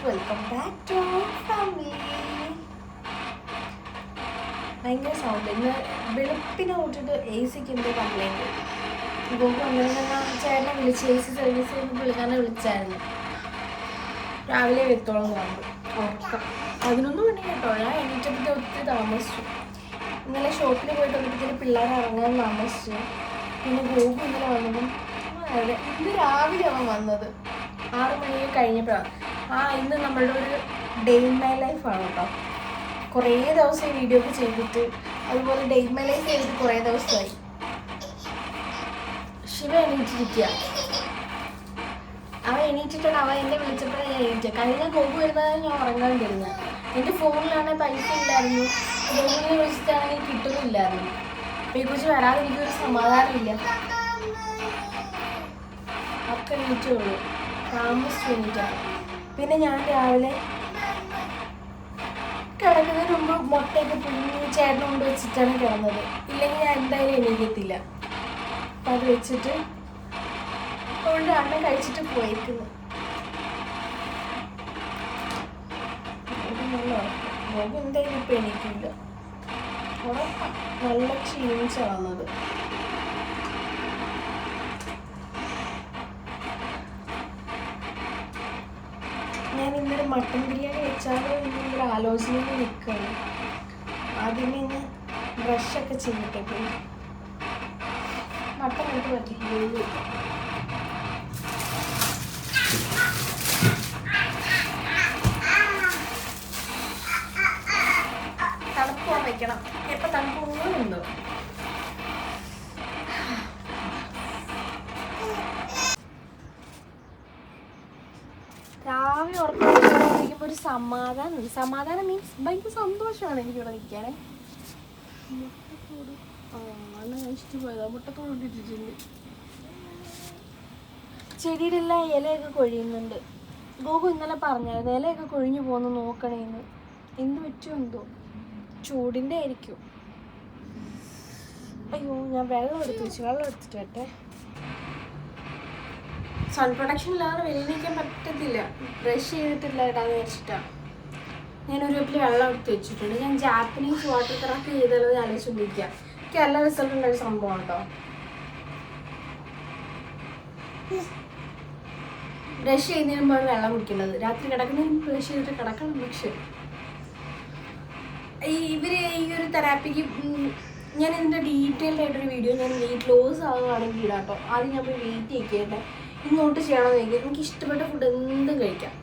Welcome back to family. ഭയങ്കര sound. ഇന്ന് വെളുപ്പിനെ തൊട്ടിട്ട് എ സിക്ക് എന്തോ കംപ്ലൈൻറ്റ്. ഇപ്പോൾ വന്നിരുന്ന ചേട്ടനെ വിളിച്ച് എ സി സർവീസ് ചെയ്യുന്ന പുള്ളിക്കാരനെ വിളിച്ചായിരുന്നു. രാവിലെ എത്തോളം പറഞ്ഞു ഉറക്കം 11 മണി കേട്ടോ. ഞാൻ എണീറ്റപ്പത്തെ ഒത്തിരി താമസിച്ചു. ഇന്നലെ ഷോപ്പിൽ പോയിട്ട് വന്നപ്പോഴത്തേക്ക് പിള്ളേർ ഇറങ്ങാൻ താമസിച്ചു. പിന്നെ ഗോപു ഇന്നലെ വന്നതും അതെ ഇന്ന് രാവിലെ അവൻ വന്നത് 6 മണി കഴിഞ്ഞപ്പോഴാണ്. ഇന്ന് നമ്മളുടെ ഒരു ഡേ ഇൻ മൈ ലൈഫാണ് കേട്ടോ. കുറേ ദിവസം വീഡിയോ ഒക്കെ ചെയ്തിട്ട് അതുപോലെ ഡേ ഇൻ മൈ ലൈഫ് ചെയ്തിട്ട് കുറേ ദിവസമായി. ശിവ എണീറ്റിരിക്കുക. അവൻ എണീറ്റിട്ടാണ് അവൻ എന്നെ വിളിച്ചപ്പോഴാണ് ഞാൻ എണീറ്റത്. കഴിഞ്ഞ ഗോപു വരുന്നതാണ് ഞാൻ ഉറങ്ങാണ്ടിരുന്നത്. എൻ്റെ ഫോണിലാണെങ്കിൽ പൈസ ഇല്ലായിരുന്നു. ഗോപുവിനെ വിളിച്ചിട്ടാണെങ്കിൽ കിട്ടുന്നില്ലായിരുന്നു. അപ്പോൾ ഈ കുറിച്ച് വരാതെ എനിക്കൊരു സമാധാനമില്ല. ഒക്കെ എണീറ്റുള്ളൂ. താമസിച്ചു എണീറ്റാണ്. പിന്നെ ഞാൻ രാവിലെ കിടക്കുന്നതിന് മുമ്പ് മുട്ടയൊക്കെ പുഴുങ്ങി ചേട്ടൻ കൊണ്ട് വെച്ചിട്ടാണ് കിടന്നത്. ഇല്ലെങ്കിൽ ഞാൻ എന്തായാലും എണീക്കത്തില്ല. അപ്പം അത് വെച്ചിട്ട് അതുകൊണ്ട് അണ്ണൻ കഴിച്ചിട്ട് പോയേക്കുന്നു. മുഖം എന്തായാലും ഇപ്പം എണീക്കില്ല. നല്ല ക്ഷീണിച്ചാണ് വന്നത്. ഞാൻ ഇന്നൊരു മട്ടൻ ബിരിയാണി വെച്ചാലോ എന്നൊരു ആലോചനയിൽ നിൽക്കുകയാണ്. ആദ്യമേ ഇന്ന് ബ്രഷൊക്കെ ചെയ്തിട്ടേ പോയി. മട്ടൻ എനിക്ക് പറ്റില്ല. തണുപ്പ് പോകാൻ വെക്കണം. എപ്പോൾ തണുപ്പ് പോകുന്നുണ്ടോ? രാവിലെ ഉറപ്പിക്കുമ്പോൾ ഒരു സമാധാനം മീൻസ് ഭയങ്കര സന്തോഷമാണ് എനിക്കിവിടെ നിൽക്കാനേ. മുട്ടത്തോട് അണ്ണ കഴിച്ചിട്ട് പോയതാ. മുട്ടത്തോട് ഇട്ടിട്ടുണ്ട്. ചെടിയുടെ എല്ലാം ഇലയൊക്കെ കൊഴിയുന്നുണ്ട്. ഗോപു ഇന്നലെ പറഞ്ഞായിരുന്നു ഇലയൊക്കെ കൊഴിഞ്ഞു പോകുന്നു നോക്കണേന്ന്. എന്ത് പറ്റുമോ എന്തോ, ചൂടിൻ്റെ ആയിരിക്കും. അയ്യോ, ഞാൻ വെള്ളം എടുത്തിട്ട് വരട്ടെ. സൺ പ്രൊട്ടക്ഷൻ ഇല്ലാതെ വെളിയിൽ നിൽക്കാൻ പറ്റത്തില്ല. ബ്രഷ് ചെയ്തിട്ടില്ല ഇടാന്ന് വെച്ചിട്ടാണ്. ഞാനൊരു കപ്പിൽ വെള്ളം എടുത്ത് വെച്ചിട്ടുണ്ട്. ഞാൻ ജാപ്പനീസ് വാട്ടർ തെറാപ്പി ചെയ്തത് ആലോചിച്ചിരിക്കാം. എനിക്ക് നല്ല റിസൾട്ട് ഉണ്ടായ സംഭവം കേട്ടോ. ബ്രഷ് ചെയ്യുന്നതിന് മുമ്പാണ് വെള്ളം കുടിക്കേണ്ടത്. രാത്രി കിടക്കുന്നതിന് മുമ്പ് ബ്രഷ് ചെയ്തിട്ട് കിടക്കണം. പക്ഷേ ഇവർ ഈ ഒരു തെറാപ്പിക്ക് ഞാൻ ഇതിൻ്റെ ഡീറ്റെയിൽഡ് ആയിട്ടൊരു വീഡിയോ ഞാൻ വെയിറ്റ് ലോസ് ആകുകയാണെങ്കിൽ ഇടാം കേട്ടോ. ആദ്യം ഞാൻ പോയി വെയിറ്റ് ചെയ്യേണ്ടേ ഇങ്ങോട്ട് ചെയ്യണമെന്ന് ചോദിക്കുക. എനിക്ക് ഇഷ്ടപ്പെട്ട ഫുഡ് എന്തും കഴിക്കാം.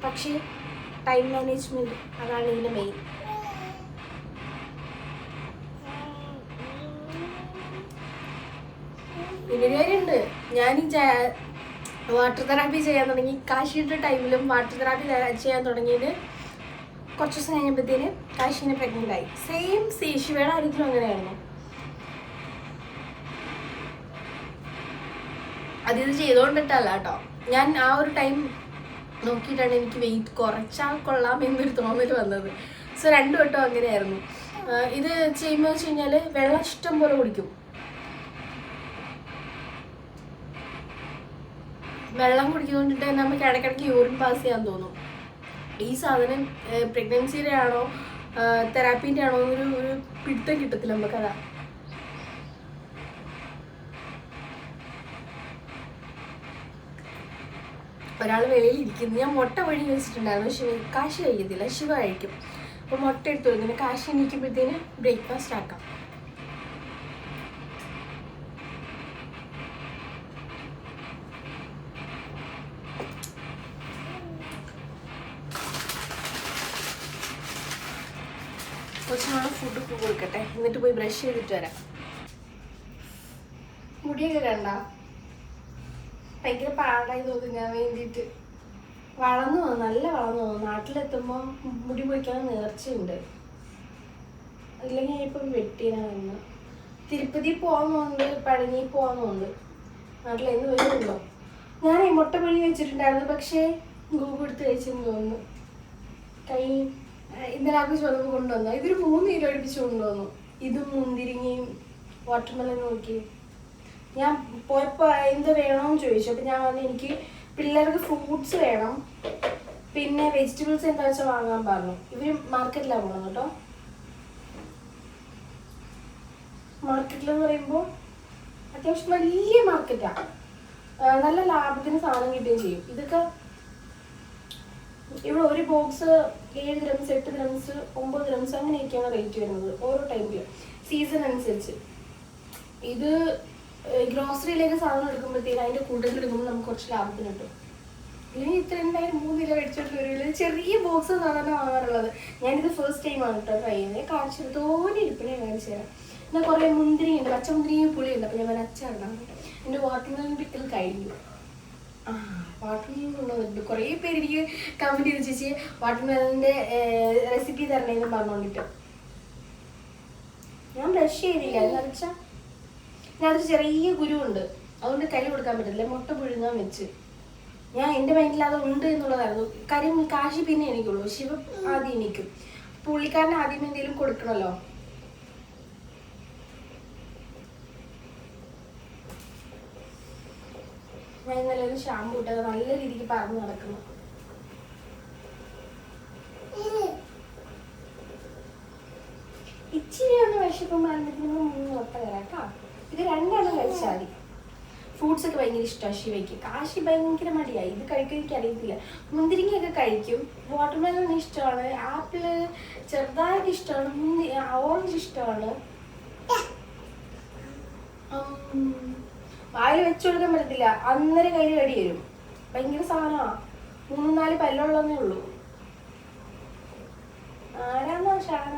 പക്ഷേ ടൈം മാനേജ്മെൻറ്റ് അതാണ് ഇതിൻ്റെ മെയിൻ. ഇതിൻ്റെ കാര്യമുണ്ട്. ഞാൻ ഈ വാട്ടർ തെറാപ്പി ചെയ്യാൻ തുടങ്ങി. കാശിയുടെ ടൈമിലും വാട്ടർ തെറാപ്പി ചെയ്യാൻ തുടങ്ങിയത് കുറച്ച് ദിവസം കഴിഞ്ഞപ്പോഴത്തേന് കാശീനെ പ്രഗ്നൻ്റ് ആയി. സെയിം ശിവയുടെ കാര്യത്തിലും അങ്ങനെയായിരുന്നു. അതിത് ചെയ്തുകൊണ്ടിട്ടല്ല കേട്ടോ. ഞാൻ ആ ഒരു ടൈം നോക്കിയിട്ടാണ് എനിക്ക് വെയിറ്റ് കുറച്ചാൽ കൊള്ളാം എന്നൊരു തോന്നൽ വന്നത്. സോ 2 വട്ടം അങ്ങനെയായിരുന്നു. ഇത് ചെയ്യുമ്പോൾ വെച്ച് കഴിഞ്ഞാൽ വെള്ളം ഇഷ്ടം പോലെ കുടിക്കും. വെള്ളം കുടിക്കൊണ്ടിട്ട് നമുക്ക് ഇടയ്ക്കിടയ്ക്ക് യൂറിൻ പാസ് ചെയ്യാൻ തോന്നും. ഈ സാധനം പ്രഗ്നൻസിയുടെ ആണോ തെറാപ്പീൻ്റെ ആണോ ഒരു പിടുത്തം കിട്ടത്തില്ല നമുക്കതാ. ഒരാൾ വെളിയിൽ ഇരിക്കുന്നു. ഞാൻ മുട്ട വഴി വെച്ചിട്ടുണ്ടായിരുന്നു. കാശി കഴിക്കത്തില്ല, ശിവ കഴിക്കും. അപ്പോൾ മുട്ട എടുത്തു കൊടുക്കുന്നു. കാശി എണീക്കുമ്പോഴത്തേന് ബ്രേക്ക്ഫാസ്റ്റ് ആക്കാം. കുറച്ച് നാളെ ഫുഡ് കൊടുക്കട്ടെ, എന്നിട്ട് പോയി ബ്രഷ് ചെയ്തിട്ട് വരാം. മുടിയൊക്കെ കണ്ട ഭയങ്കര പാടായി തോന്നിക്കാൻ വേണ്ടിയിട്ട് വളർന്നു പോകും. നല്ല വളർന്നു പോകും. നാട്ടിലെത്തുമ്പോൾ മുടി പൊയ്ക്കാൻ നേർച്ചയുണ്ട്. അല്ലെങ്കിൽ ഞാനിപ്പം വെട്ടിയാണ്. തിരുപ്പതി പോകുന്നുണ്ട്, പഴനി പോകുന്നുണ്ട്. നാട്ടിലെന്ന് വരുന്നുണ്ടോ? ഞാൻ ഈ മുട്ട പൊഴി വെച്ചിട്ടുണ്ടായിരുന്നു. പക്ഷേ ഗോപു എടുത്ത് കഴിച്ചെന്ന് തോന്നുന്നു. കൈ ഇന്നലെ ആഘോഷം വന്നപ്പോൾ കൊണ്ടുവന്നു. ഇതൊരു 3 കിലോ അടുപ്പിച്ച് കൊണ്ടുവന്നു. ഇതും മുന്തിരിങ്ങയും വാട്ടർമെലൻ നോക്കി. ഞാൻ പോയപ്പോൾ എന്ത് വേണമെന്ന് ചോദിച്ചു. അപ്പം ഞാൻ പറഞ്ഞു എനിക്ക് പിള്ളേർക്ക് ഫ്രൂട്ട്സ് വേണം, പിന്നെ വെജിറ്റബിൾസ് എന്താ വെച്ചാൽ വാങ്ങാൻ പറഞ്ഞു. ഇവര് മാർക്കറ്റിലാണ് പോകണം കേട്ടോ. മാർക്കറ്റിലെന്ന് പറയുമ്പോൾ അത്യാവശ്യം വലിയ മാർക്കറ്റാണ്. നല്ല ലാഭത്തിന് സാധനം കിട്ടുകയും ചെയ്യും. ഇതൊക്കെ ഇവിടെ ഒരു ബോക്സ് 7 ദിർഹംസ് 8 ദിർഹംസ് 9 ദിർഹംസ് അങ്ങനെയൊക്കെയാണ് റേറ്റ് വരുന്നത് ഓരോ ടൈമിൽ സീസൺ അനുസരിച്ച്. ഇത് ഗ്രോസറിയിലേക്ക് സാധനം എടുക്കുമ്പോഴത്തേക്ക് അതിൻ്റെ കൂടുതൽ എടുക്കുമ്പോൾ നമുക്ക് കുറച്ച് ലാഭത്തിന് കിട്ടും. ഇനി ഇത്ര എന്തായാലും 3 കിലോ മേടിച്ചോണ്ട് വരില്ല. ചെറിയ ബോക്സ് സാധാരണ വാങ്ങാറുള്ളത്. ഞാനിത് ഫസ്റ്റ് ടൈമാണ് കേട്ടോ ട്രൈ ചെയ്യുന്നത്. കാണിച്ചത് തോന്നി ഇരിപ്പിനെ കാണിച്ചു തരാം. എന്നാൽ കുറേ മുന്തിരിയുണ്ട്, പച്ചമുന്തിരിയും പുളിയുണ്ട്. അപ്പോൾ ഞാൻ അച്ചാറിടാം. എൻ്റെ വാട്ടർമെലൺ പിക്കൽ കഴിഞ്ഞു. വാട്ടർമെലൺ കൊണ്ടുവന്നിട്ടുണ്ട്. കുറേ പേര് എനിക്ക് കമൻറ്റ് ചെയ്ത് ചേച്ചി വാട്ടർമെലണിൻ്റെ റെസിപ്പി തരണേന്ന് പറഞ്ഞുകൊണ്ടിട്ട്. ഞാൻ ബ്രഷ് ചെയ്തില്ല. എന്താണെന്ന് വെച്ചാൽ അതിനകത്ത് ചെറിയ കുരുവുണ്ട്, അതുകൊണ്ട് കൈ കൊടുക്കാൻ പറ്റില്ല. മുട്ട പുഴുങ്ങാൻ വെച്ച് ഞാൻ എൻ്റെ മൈൻഡിൽ അത് ഉണ്ട് എന്നുള്ളതായിരുന്നു കാര്യം. കാശി പിന്നെ എനിക്കുള്ളൂ, ശിവ ആദ്യം എനിക്കും. പുള്ളിക്കാരന് ആദ്യം എന്തെങ്കിലും കൊടുക്കണമല്ലോ. ഞാൻ ഇന്നലെ ഒരു ഷാമ്പു ഇട്ടത് നല്ല രീതിക്ക് പറന്ന് നടക്കുന്നു. ഇച്ചിരി ഒന്ന് വിശക്കുമ്പോൾ ആകുമ്പോഴത്തേക്കും 3 മുട്ട തരാം. ഇത് 2 എണ്ണം കഴിച്ചാൽ മതി. ഫ്രൂട്ട്സ് ഒക്കെ ഭയങ്കര ഇഷ്ടമാണ് ശിവയ്ക്ക്. കാശി ഭയങ്കര മടിയായി. ഇത് കഴിക്കാൻ എനിക്ക് അറിയത്തില്ല. മുന്തിരിങ്ങയൊക്കെ കഴിക്കും. വാട്ടർമെലൺ ഇഷ്ടമാണ്. ആപ്പിള് ചെറുതായിട്ട് ഇഷ്ടമാണ്. ഓറഞ്ച് ഇഷ്ടമാണ്. വായിൽ വെച്ചു കൊടുക്കാൻ പറ്റത്തില്ല. അന്നേരം കയ്യിൽ കടി വരും. ഭയങ്കര സാധനമാണ്. 3-4 പല്ലുള്ളതേ ഉള്ളൂ. ആരാന്നോ ഷാന.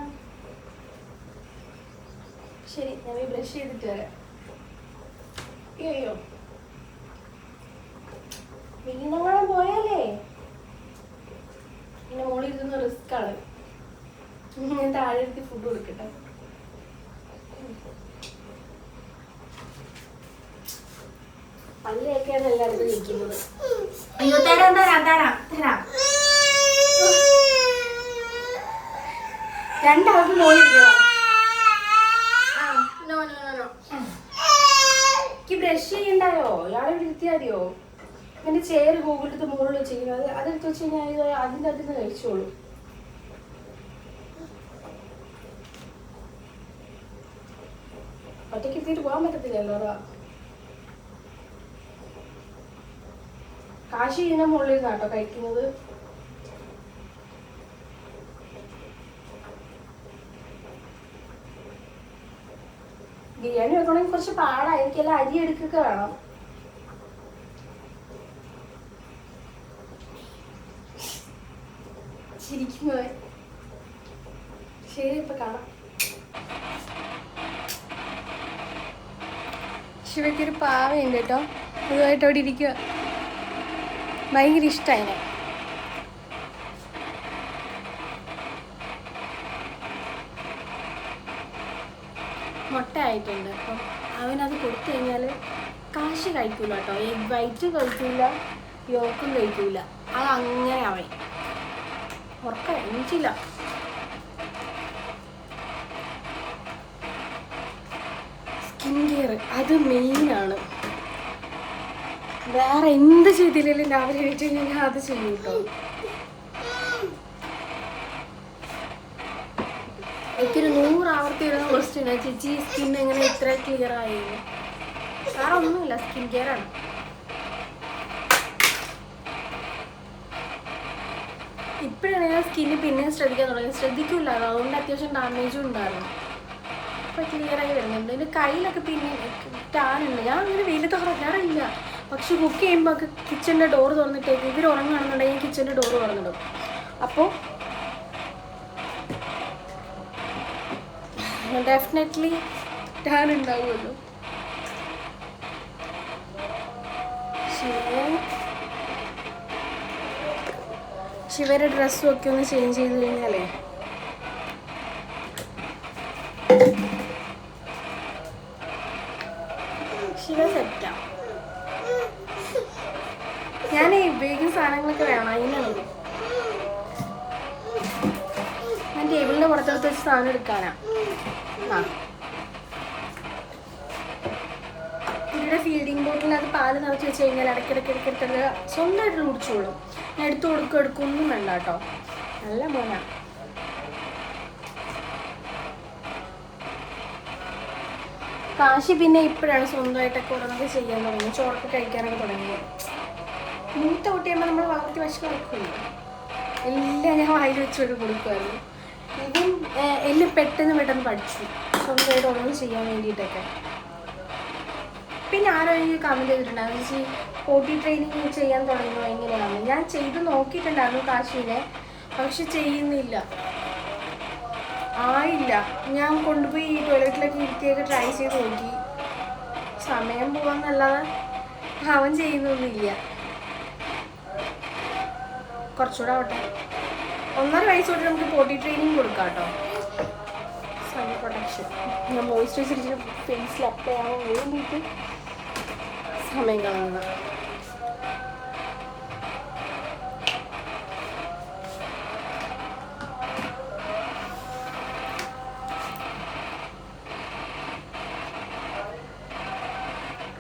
ശരി, ഞാൻ ബ്രഷ് ചെയ്തിട്ട് വരാം. അയ്യോ വീണങ്ങാനും പോയാലേ പിന്നെ മോളിൽ ഇരുന്ന റിസ്ക് ആണ്. ഞാൻ താഴെ എടുത്ത് ഫുഡ് കൊടുക്കട്ടെ. പല്ലൊക്കെയാണ് എല്ലായിടത്തും ഇരിക്കുന്നത്. അയ്യോ തരാം തരാം തരാം തരാം. 2 ആൾക്ക് മോളിരിക്കണം. ബ്രഷ് ചെയ്യണ്ടായോ? ഇയാളെ ഇരുത്തിയാൽ മതിയോ? എൻ്റെ ചെയർ ഗൂഗിളിട്ട് മുകളിൽ വെച്ചിരിക്കുന്നത്. അതെടുത്ത് വെച്ച് കഴിഞ്ഞാൽ അതിൻ്റെ അതിൽ നിന്ന് കഴിച്ചോളൂ. ഒറ്റയ്ക്ക് എത്തിയിട്ട് പോകാൻ പറ്റത്തില്ലല്ലോ. അതാ കാശി ഇതിനെ മുകളിൽ നിന്നാട്ടോ കഴിക്കുന്നത്. ബിരിയാണി വെക്കണമെങ്കിൽ കുറച്ച് പാടായിരിക്കും. എല്ലാം അരി എടുക്കുക വേണം. ചിരിക്കുന്നത്. ശരി, ഇപ്പൊ കാണാം. ശിവയ്ക്കൊരു പാവയുണ്ട് കേട്ടോ. ഇതുമായിട്ട് അവിടെ ഇരിക്കുക. ഭയങ്കര ഇഷ്ടമായി. മുട്ട ആയിട്ടുണ്ട്. അപ്പം അവനത് കൊടുത്തു കഴിഞ്ഞാൽ കാശി കഴിക്കൂല കേട്ടോ. എഗ് വൈറ്റ് കഴിക്കൂല, യോക്കും കഴിക്കൂല. അതങ്ങനെ അവൻ ഉറക്കം എണീച്ചില്ല. സ്കിൻ കെയർ അത് മെയിനാണ്. വേറെ എന്ത് ചെയ്തില്ലെങ്കിലും രാവിലെ എണീറ്റ് കഴിഞ്ഞാൽ അത് ചെയ്യും കേട്ടോ. എനിക്കൊരു 100 ആവർത്തി വരുന്ന ക്വസ്റ്റ്യൻ, ചേച്ചി സ്കിൻ എങ്ങനെ ഇത്ര ക്ലിയർ ആയി? വേറെ ഒന്നുമില്ല, സ്കിൻ കെയർ ആണ്. ഇപ്പോഴാണ് ഞാൻ സ്കിന്ന് പിന്നെയും ശ്രദ്ധിക്കാൻ തുടങ്ങി. ശ്രദ്ധിക്കില്ലായിരുന്നു, അതുകൊണ്ട് അത്യാവശ്യം ഡാമേജും ഉണ്ടായിരുന്നു. ഇപ്പം ക്ലിയറായി വരുന്നുണ്ട്. എൻ്റെ കയ്യിലൊക്കെ പിന്നെ ടാനുണ്ട്. ഞാൻ അങ്ങനെ വെയിലത്ത് ഇറങ്ങാറില്ല. പക്ഷെ കുക്ക് ചെയ്യുമ്പോൾ ഒക്കെ കിച്ചൻ്റെ ഡോറ് തുറന്നിട്ടേക്ക്. ഇവർ ഉറങ്ങുകയാണെന്നുണ്ടെങ്കിൽ കിച്ചൻ്റെ ഡോറ് തുറന്നിടും. അപ്പോൾ ഡെഫിനറ്റ്ലി ടാൻ ഉണ്ടാവുമല്ലോ. ശിവയുടെ ഡ്രസ്സും ഒക്കെ ഒന്ന് ചേഞ്ച് ചെയ്ത് കഴിഞ്ഞാലേ ശിവ സെറ്റാ. ഞാൻ ഉപയോഗിക്കുന്ന സാധനങ്ങളൊക്കെ വേണം. അതിനാണ് ഞാൻ ടേബിളിൻ്റെ പുറത്തെടുത്ത് വെച്ച് സാധനം എടുക്കാനാ. എൻ്റെ ഫീഡിങ് ബോട്ടിൽ അത് പാല് നിറച്ച് വെച്ച് കഴിഞ്ഞാൽ ഇടയ്ക്കിടയ്ക്ക് സ്വന്തമായിട്ട് കുടിച്ചോളും. ഞാൻ എടുക്കൊന്നും വേണ്ട കേട്ടോ. നല്ല മോനാണ്. കാശി പിന്നെ ഇപ്പോഴാണ് സ്വന്തമായിട്ടൊക്കെ ഓരോന്നൊക്കെ ചെയ്യാൻ തുടങ്ങി, ചോറൊക്കെ കഴിക്കാനൊക്കെ തുടങ്ങിയത്. മൂത്ത കുട്ടിയാകുമ്പോൾ നമ്മൾ വളർത്തി വശം കളിക്കില്ല, എല്ലാം ഞാൻ വായിൽ വെച്ചോട്ട് കൊടുക്കുമായിരുന്നു. ഇതും എല്ലാം പെട്ടെന്ന് പഠിച്ചു സ്വന്തമായിട്ട് ഓരോന്ന് ചെയ്യാൻ വേണ്ടിയിട്ടൊക്കെ. പിന്നെ ആരോ എനിക്ക് കമൻറ്റ് ചെയ്തിട്ടുണ്ടായിരുന്നു, ചേച്ചി പോട്ടി ട്രെയിനിങ് ചെയ്യാൻ തുടങ്ങുമോ എങ്ങനെയാണ്. ഞാൻ ചെയ്ത് നോക്കിയിട്ടുണ്ടായിരുന്നു കാശുവിനെ, പക്ഷെ ചെയ്യുന്നില്ല, ആയില്ല. ഞാൻ കൊണ്ടുപോയി ഈ ടോയ്ലറ്റിലൊക്കെ ഇരുത്തിയൊക്കെ ട്രൈ ചെയ്ത് നോക്കി, സമയം പോകാന്നല്ലാതെ അവൻ ചെയ്യുന്നൊന്നുമില്ല. കുറച്ചുകൂടെ ആവട്ടെ, 1.5 വയസ്സ് തൊട്ട് നമുക്ക് പോട്ടി ട്രെയിനിങ് കൊടുക്കാം കേട്ടോ. സൺ പ്രൊട്ടക്ഷൻ ഞാൻ മോയ്സ്ചറൈസർ ഫേസിൽ അപ്ലൈ ആവാൻ വേണ്ടിയിട്ട് സമയം കളയുന്നത്.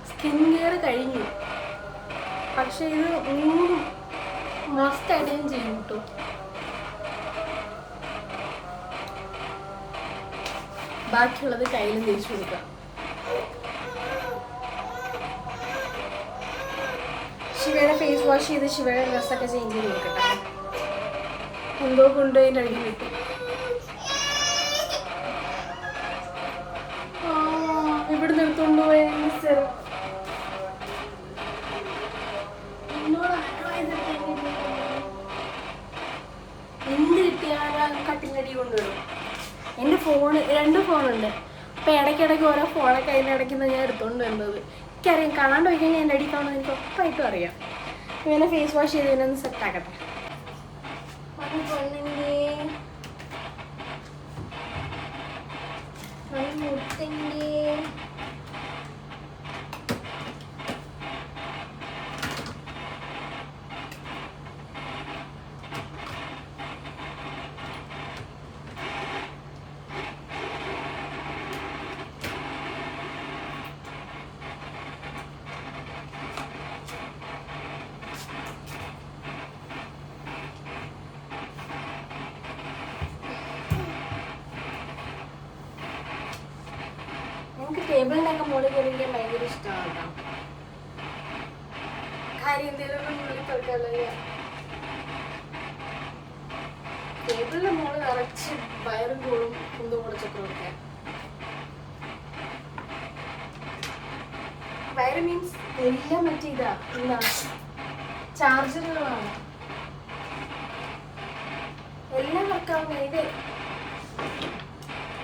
സ്കിൻ കെയർ കഴിഞ്ഞു, പക്ഷെ ഇത് 3 മസ്റ്റായിട്ട് ഞാൻ ചെയ്യും കേട്ടോ. ബാക്കിയുള്ളത് കയ്യിലും തിരിച്ചു കൊടുക്കാം. ശിവയുടെ ഫേസ് വാഷ് ചെയ്ത് ശിവയുടെ ഡ്രസ്സൊക്കെ ചേഞ്ച് ചെയ്ത് കൊടുക്കട്ടെ. എന്തോ കൊണ്ടുപോയി എൻ്റെ അടിയിൽ വിട്ടു. ഇവിടെ നിർത്തുകൊണ്ട് പോയ എന്ത് കിട്ടിയാലും കട്ടിലടി കൊണ്ടുവരും. എൻ്റെ ഫോണ് 2 ഫോണുണ്ട്, അപ്പം ഇടയ്ക്കിടയ്ക്ക് ഓരോ ഫോണൊക്കെ അതിൻ്റെ ഇടയ്ക്കുന്ന ഞാൻ എടുത്തുകൊണ്ട് വരുന്നത്. എനിക്കറിയാം, കാണാണ്ട് പോയി കഴിഞ്ഞാൽ എൻ്റെ അടിക്കാണെന്ന് എനിക്ക് ഉറപ്പായിട്ടും അറിയാം. ഇങ്ങനെ ഫേസ് വാഷ് ചെയ്ത് ഇതിനൊന്ന് സെറ്റാക്കട്ടെ. എനിക്ക് ടേബിളിനൊക്കെ മുകളിൽ കയറിക്കാൻ ഭയങ്കര ഇഷ്ടമാണ് കേട്ടോ. കാര്യം എന്തെങ്കിലും മുകളിൽ തുറക്കാറില്ല. ടേബിളിന്റെ മുകളിൽ നിറച്ച് വയറും കൂടും കുന്തും കുറച്ചൊക്കെ കൊടുക്കാൻ. വയറ് മീൻസ് എല്ലാം മറ്റേ ഇതാ എന്താ ചാർജറുകളാണ് എല്ലാം വർക്കാവുന്ന. ഇത്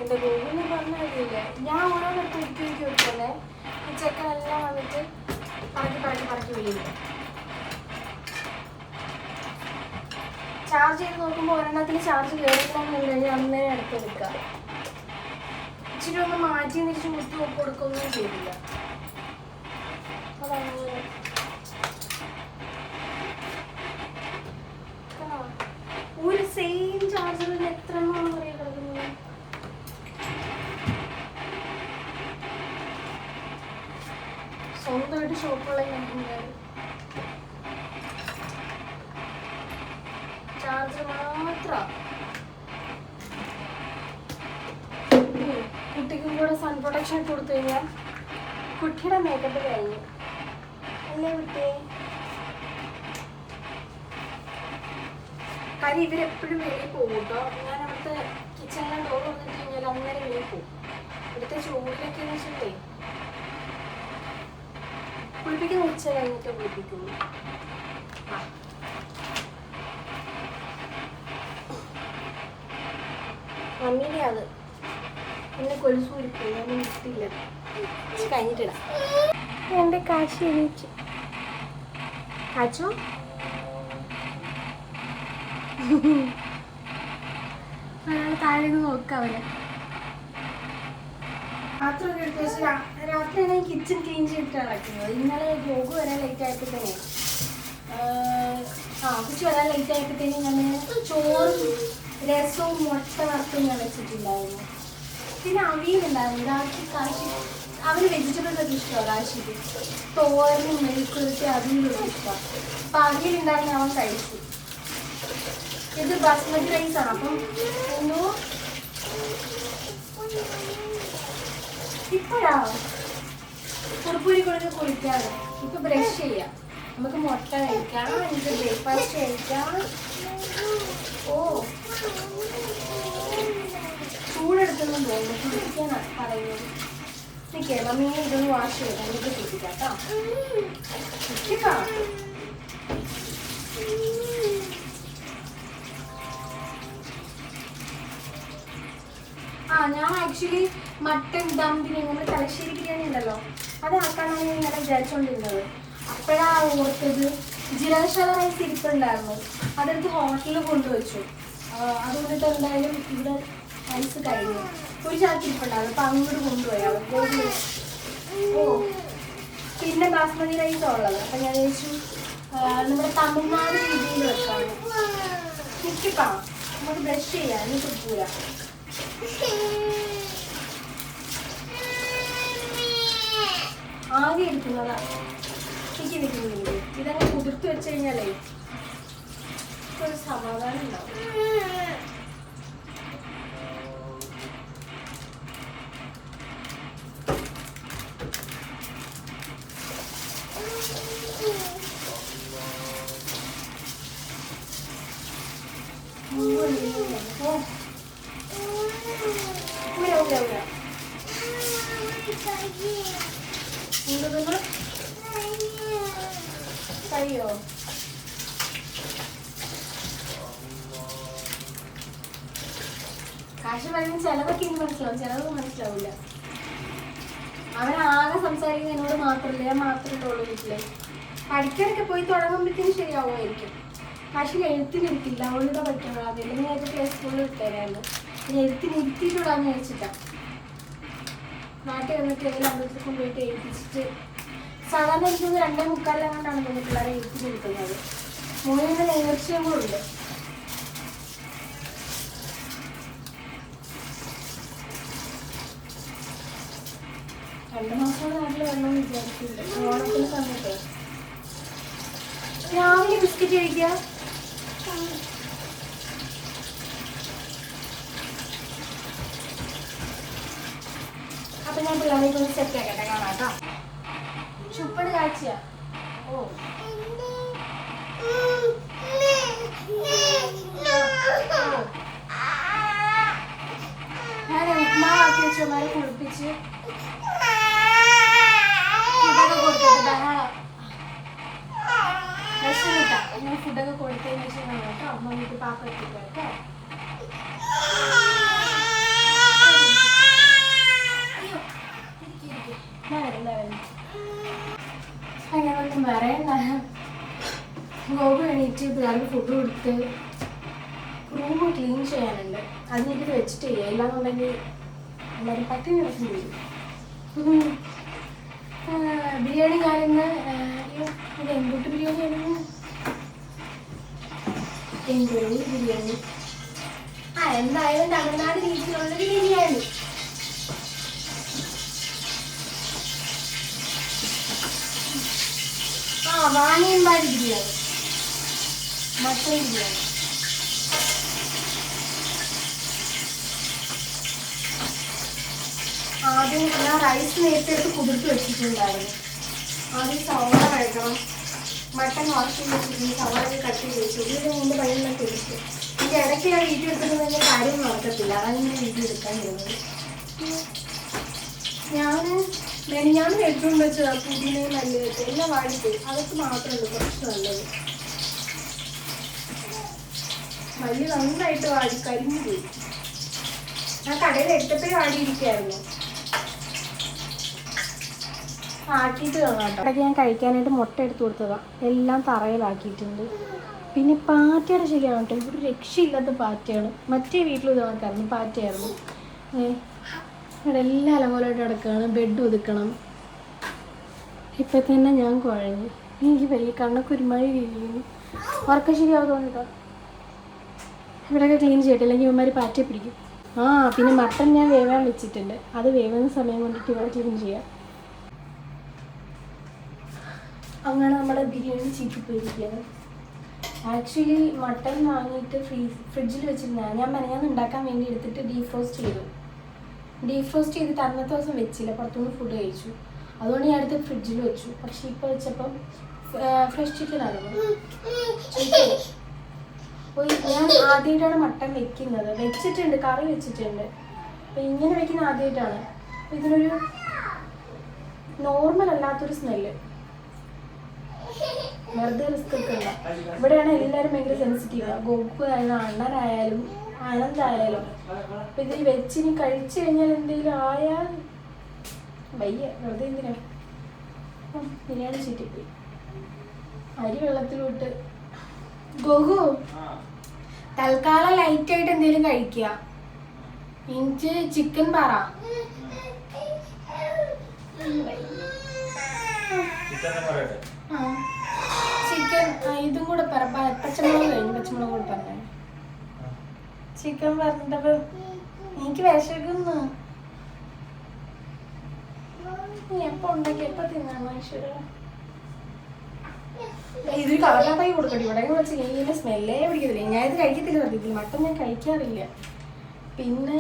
എൻ്റെ ഗൂഗിളിൽ പറഞ്ഞില്ല, ഞാൻ ഓരോന്നെടുത്ത് ഒരുക്കി വെച്ചല്ലേ ഈ ചെക്കനെല്ലാം വന്നിട്ട് പറക്കി വീഴും. ചാർജ് ചെയ്ത് നോക്കുമ്പോൾ ഒരെണ്ണത്തിൽ ചാർജ് കയറില്ലാന്നുണ്ടെങ്കിൽ അന്നേരം എടുത്തെടുക്കുക. ഇച്ചിരി ഒന്ന് മാറ്റി തിരിച്ച് മുത്തി കൊടുക്കുകയൊന്നും ചെയ്തില്ല. അതാണ് ഒരു സെയിം ചാർജറിൽ എത്ര എണ്ണം പറയാൻ കിടക്കുന്നത്. സ്വന്തമായിട്ട് ഷോപ്പുള്ള ചാർജർ മാത്രം. കുട്ടിക്കും കൂടെ സൺ പ്രൊട്ടക്ഷൻ ഇട്ട് കൊടുത്തു കഴിഞ്ഞാൽ കുട്ടിയുടെ മേക്കപ്പ് കഴിഞ്ഞു അല്ലേ കുട്ടിയെ? കാര്യം ഇവരെപ്പോഴും വെളിയിൽ പോകും കേട്ടോ. ഞാൻ അവിടുത്തെ കിച്ചണിലെ ഡോർ വന്നിട്ട് കഴിഞ്ഞാൽ അന്നേരം വെളിയിൽ പോകും. ഇവിടുത്തെ ചൂടിലൊക്കെ എന്ന് വെച്ചിട്ടേ കുളിപ്പിക്കുന്ന ഉച്ച കഴിഞ്ഞിട്ട് കുളിപ്പിക്കുള്ളൂ. മമ്മീനെ അത് പിന്നെ കൊലുസൂരിപ്പോയി, ഞാൻ ഇട്ടില്ല, കഴിഞ്ഞിട്ടിടാം. എൻ്റെ കാശി എണീച്ചു. കാച്ചു അയാൾ താഴെ നോക്കാം. അവനെ പാത്രമൊക്കെ എടുത്ത് വെച്ച് രാത്രിയാണ് ഈ കിച്ചൺ ക്ലീൻ ചെയ്തിട്ടാണ് ഇറക്കുന്നത്. ഇന്നലെ യോഗ വരാൻ ലേറ്റ് ആയപ്പോഴത്തേനെ ഉച്ച വരാൻ ലേറ്റ് ആയപ്പോഴത്തേനും ഞാൻ ചോറും രസവും മുട്ട വറുത്തും ഞാൻ വെച്ചിട്ടുണ്ടായിരുന്നു. പിന്നെ അവിയലുണ്ടായിരുന്നു കാശി. അവന് വെജിറ്റബിൾസ് ഒക്കെ ഇഷ്ടമാണ് കാശിക്ക്. തോരനും മെഴുക്കുരുത്തി അവിയലൊക്കെ ഇഷ്ടമാണ്. അപ്പം അവിയലുണ്ടായിരുന്നു അവൻ കഴിച്ചു. ഇത് ബസ്മതി റൈസാണ്. അപ്പം എന്തോ ഇപ്പോഴാ കുറുപ്പൂരി കൊടുത്ത് കുളിക്കാതെ ഇപ്പൊ ബ്രഷ് ചെയ്യാം. നമുക്ക് മുട്ട കഴിക്കാം, എനിക്ക് ബ്രേക്ക്ഫാസ്റ്റ് കഴിക്കാം. ഓ ചൂടെടുത്തൊന്നും തോന്നുന്നു. കുളിപ്പിക്കാനാണ് പറയുന്നത്. നിൽക്കേ മമ്മീനെ ഇതൊന്ന് വാഷ് ചെയ്താൽ എനിക്ക് കുളിപ്പിക്കാം കേട്ടോ. ഞാൻ ആക്ച്വലി മട്ടൺ ദം ബിരിയാണി, നമ്മുടെ തലശ്ശേരി ബിരിയാണി ഉണ്ടല്ലോ, അതാക്കാനാണ് ഞാൻ ഇങ്ങനെ വിചാരിച്ചുകൊണ്ടിരുന്നത്. അപ്പോഴാണ് ഓർത്തത് ജീരകശാല റൈസ് ഇരിപ്പുണ്ടായിരുന്നു, അതെടുത്ത് ഹോട്ടലിൽ കൊണ്ടുവച്ചു. അതുകൊണ്ടിട്ട് എന്തായാലും ഇവിടെ റൈസ് കഴിഞ്ഞു. ഒരു ചാക്ക് ഇരിപ്പുണ്ടായിരുന്നു, അപ്പം അങ്ങോട്ട് കൊണ്ടുപോയി അവർക്ക്. ഓ പിന്നെ ബാസ്മതി റൈസ് ഉള്ളത്. അപ്പം ഞാൻ ചോദിച്ചു നമ്മുടെ തമിഴ്നാട് രീതിയിൽ വെക്കാണ്. നിൽക്കിപ്പാ നമുക്ക് ബ്രഷ് ചെയ്യാം, ഇനി കുടിക്കൂല. ആകെ എടുക്കുന്നതാ എനിക്ക് നിൽക്കുന്നില്ല. ഇതങ്ങ് കുതിർത്ത് വെച്ച് കഴിഞ്ഞാലേ ഒരു സമാധാനം ഉണ്ടാവും. കഴിയോ? കാശ് പറയുന്നത് ചിലതൊക്കെ എനിക്ക് മനസ്സിലാവും, ചിലതൊന്നും മനസ്സിലാവില്ല. അവനാകെ സംസാരിക്കുന്നത് എന്നോട് മാത്രമല്ല, ഞാൻ മാത്രമേ ഉള്ളൂ വീട്ടില്. പഠിക്കാനൊക്കെ പോയി തുടങ്ങുമ്പോഴത്തേക്കും ശരിയാവുമായിരിക്കും. കാശിന് എഴുത്തിനിരുത്തില്ല, അവളുടെ പഠിക്കണം. അതല്ലെങ്കിൽ നേരത്തെ പ്ലേ സ്കൂളിൽ ഇട്ടേരായിരുന്നു. പിന്നെ എഴുത്തിനിരുത്തിയിട്ടുള്ളതെന്ന് വെച്ചിട്ടാ നാട്ടിൽ വന്നിട്ട് ഏതെങ്കിലും അമ്പലത്തിൽ കൊണ്ടുപോയിട്ട് എഴുതിച്ചിട്ട്. സാധാരണ എനിക്കൊന്ന് 2:45 കൊണ്ടാണ് തോന്നുന്നു പിള്ളേരെ എഴുത്തിനിരുത്തുന്നത്. 3 നേർച്ചയും കൂടെ ഉണ്ട്. രണ്ട് മാസം നാട്ടിൽ വരണമെന്ന് വിചാരിക്കുന്നുണ്ട്. ഓണത്തിന് സമയത്ത് രാവിലെ ബിസ്ക്കറ്റ് കഴിക്കുക. അപ്പൊ ഞാൻ പിള്ളേരെ കൊണ്ട് സെറ്റ് ആക്കട്ടെ, കാണാം കേട്ടോ. ചുപ്പട് കാഴ്ച. ഓ ഞാൻ ഉപ്മാവാക്കി വെച്ചമാരെ കുളിപ്പിച്ച് ഫുഡൊക്കെ കൊടുത്തിട്ട് ബഹളം വിഷമിട്ടാ. ഞാൻ ഫുഡൊക്കെ കൊടുത്തതിന് ശേഷം കേട്ടോ അമ്മ വീട്ടിൽ പാപ്പ എത്തിക്കാം കേട്ടോ. അങ്ങനൊന്നും പറയണ്ട. ഗോപു എണീറ്റ് പിള്ളേർക്ക് ഫുഡ് കൊടുത്ത് റൂം ക്ലീൻ ചെയ്യാനുണ്ട്. അതിനെനിക്ക് വെച്ചിട്ട് ചെയ്യാം, ഇല്ലാന്നുണ്ടെങ്കിൽ എല്ലാവരും പട്ടിണി കിടക്കും ചെയ്യും. ബിരിയാണി ഞാനിന്ന് ഇത് എന്തൊട്ട് ബിരിയാണി ആയിരുന്നു, എന്തോണി ബിരിയാണി. എന്തായാലും തമിഴ്നാട് രീതിയിലുള്ളൊരു ബിരിയാണി. വാണിയമ്പാടി ബിരിയാണി, മട്ടൺ ബിരിയാണി. ആദ്യം ഞാൻ റൈസ് നേരത്തെ എടുത്ത് കുതിർത്ത് വെച്ചിട്ടുണ്ടായിരുന്നു. ആദ്യം സവാള കഴിക്കണം. മട്ടൺ വാഷ് ചെയ്ത് വെച്ചിട്ട് സവാള കട്ട് ചെയ്ത് വെച്ചു. ഇതിന് മുമ്പ് ഭയങ്കര ടേസ്റ്റ്. എനിക്ക് ഇടയ്ക്ക് ഞാൻ വീട്ടിൽ എടുത്തിട്ടുണ്ടെങ്കിൽ കാര്യം നടക്കത്തില്ല, അതാണ് ഞാൻ വീട്ടിൽ എടുക്കാൻ വരുന്നത്. ഞാൻ എടുത്തുകൊണ്ട് വെച്ചതാണ് പുതിനയും നല്ലത് എല്ലാം വാടിപ്പോയി. അതൊക്കെ മാത്രമല്ല കുറച്ച് നല്ലത്. മല്ലി നന്നായിട്ട് വാടി കരിഞ്ഞു പോയി. ഞാൻ കടയിൽ എടുത്തപ്പോഴേ വാടിയിരിക്കുകയായിരുന്നു. ആക്കിയിട്ട് കാണാം കേട്ടോ. ഇടയ്ക്ക് ഞാൻ കഴിക്കാനായിട്ട് മുട്ട എടുത്ത് കൊടുത്തതാണ്, എല്ലാം തറയിലാക്കിയിട്ടുണ്ട്. പിന്നെ പാറ്റയുടെ ശരിയാണ് കേട്ടോ, ഇവിടെ രക്ഷയില്ലാത്ത പാറ്റയാണ്. മറ്റേ വീട്ടിലും ഇത് കണക്കായിരുന്നു, പാറ്റയായിരുന്നു. ഇവിടെ എല്ലാം അലകോലമായിട്ട് കിടക്കുകയാണ്. ബെഡ് ഒതുക്കണം. ഇപ്പം തന്നെ ഞാൻ കുഴഞ്ഞു. എനിക്ക് വലിയ കണ്ണൊക്കെ ഒരുമാതിരി വീഴുന്നു. ഉറക്കം ശരിയാവും തോന്നിട്ടോ. ഇവിടെയൊക്കെ ക്ലീൻ ചെയ്യട്ടെ, അല്ലെങ്കിൽ ഇവന്മാർ പാറ്റയെ പിടിക്കും. ആ പിന്നെ മട്ടൻ ഞാൻ വേവാൻ വെച്ചിട്ടുണ്ട്, അത് വേവുന്ന സമയം കൊണ്ടിട്ട് ഇവിടെ ക്ലീൻ ചെയ്യാം. അങ്ങനെ നമ്മുടെ ബിരിയാണി ചീറ്റിപ്പോയിരിക്കുകയാണ്. ആക്ച്വലി മട്ടൻ വാങ്ങിയിട്ട് ഫ്രിഡ്ജിൽ വെച്ചിരുന്നതാണ്. ഞാൻ മെനഞ്ഞാന്ന് ഉണ്ടാക്കാൻ വേണ്ടി എടുത്തിട്ട് ഡീഫ്രോസ്റ്റ് ചെയ്തു. ഡീഫ്രോസ്റ്റ് ചെയ്തിട്ട് അന്നത്തെ ദിവസം വെച്ചില്ല, പുറത്തുനിന്ന് ഫുഡ് കഴിച്ചു. അതുകൊണ്ട് ഞാൻ എടുത്ത് ഫ്രിഡ്ജിൽ വെച്ചു. പക്ഷെ ഇപ്പോൾ വെച്ചപ്പം ഫ്രഷ് ചിക്കനായിരുന്നു. ഞാൻ ആദ്യമായിട്ടാണ് മട്ടൻ വെക്കുന്നത്. വെച്ചിട്ടുണ്ട്, കറി വെച്ചിട്ടുണ്ട്. അപ്പം ഇങ്ങനെ വെക്കുന്ന ആദ്യമായിട്ടാണ്. ഇതിനൊരു നോർമൽ അല്ലാത്തൊരു സ്മെല്ല്. വെറുതെ റിസ്ക് ഒക്കെ ഉണ്ട. ഇവിടെയാണ് എല്ലാവരും ഭയങ്കര സെൻസിറ്റീവാണ്. ഗോകു ആയാലും അണ്ണനായാലും ആനന്ദായാലും. അപ്പം ഇതിൽ വെച്ചിനി കഴിച്ചു കഴിഞ്ഞാൽ എന്തെങ്കിലും ആയാൽ വയ്യ. വെറുതെ എന്തിനാ ബിരിയാണി ചീറ്റിപ്പോയി. അരി വെള്ളത്തിലോട്ട്. ഗോകു തൽക്കാലം ലൈറ്റായിട്ട് എന്തെങ്കിലും കഴിക്കുക. എനിക്ക് ചിക്കൻ പറ. ചിക്കൻ ഇതും കൂടെ പറ. പച്ചമുളക് കഴിഞ്ഞു, പച്ചമുളക് കൂടെ പറഞ്ഞ ചിക്കൻ പറഞ്ഞിട്ടപ്പോ എനിക്ക് വിശക്കുന്നു. എപ്പോ ഉണ്ടാക്കി എപ്പോ തിന്നാണ് ഈശ്വര. ഇതൊരു കളറിനകത്തായി കൊടുക്കട്ടെ. ഇവിടെ വെച്ച് ഇതിന്റെ സ്മെല്ലേ പിടിക്കത്തില്ല. ഞാൻ ഇത് കഴിക്കത്തില്ല സത്യത്തിൽ. മട്ടൻ ഞാൻ കഴിക്കാറില്ല. പിന്നെ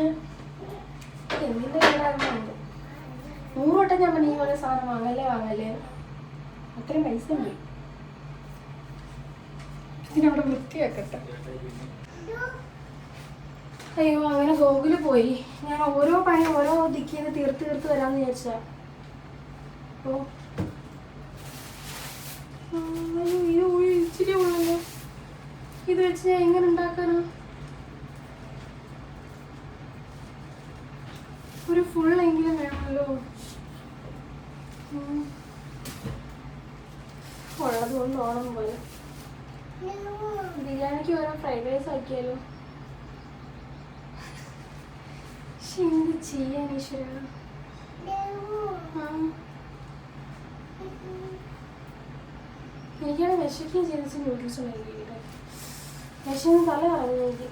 എന്തിന്റെ കേടാകുന്നുണ്ട്. 100 വട്ടം ഞാൻ പറഞ്ഞ ഈ പോലെ സാധനം വാങ്ങല്ലേ അത്രയും പൈസ പോയി. ഇതിനവിടെ വൃത്തിയാക്കട്ടെ. അയ്യോ അങ്ങനെ ഗോകുല് പോയി. ഞാൻ ഓരോ പണി ഓരോ ദിക്കിന്ന് തീർത്ത് വരാമെന്ന് വിചാരിച്ചാ. അപ്പോൾ ഇച്ചിരി ഉള്ളല്ലോ. ഇത് വെച്ച് ഞാൻ എങ്ങനെ ഉണ്ടാക്കാനാ? ഒരു ഫുള്ളെങ്കിലും വേണമല്ലോ. ഉള്ളത് കൊണ്ട് ഓണം പോലെ. ബിരിയാണിക്ക് ഓരോ ഫ്രൈഡ് റൈസ് ആക്കിയാലോ? പക്ഷെ എന്ത് ചെയ്യാൻ ഈശ്വര. എനിക്കാണ് വിശക്കുകയും ചെയ്തിട്ട് നൂഡിൽസ് ഉണ്ടാക്കിയിട്ട് വിശന്ന് തല കറങ്ങി.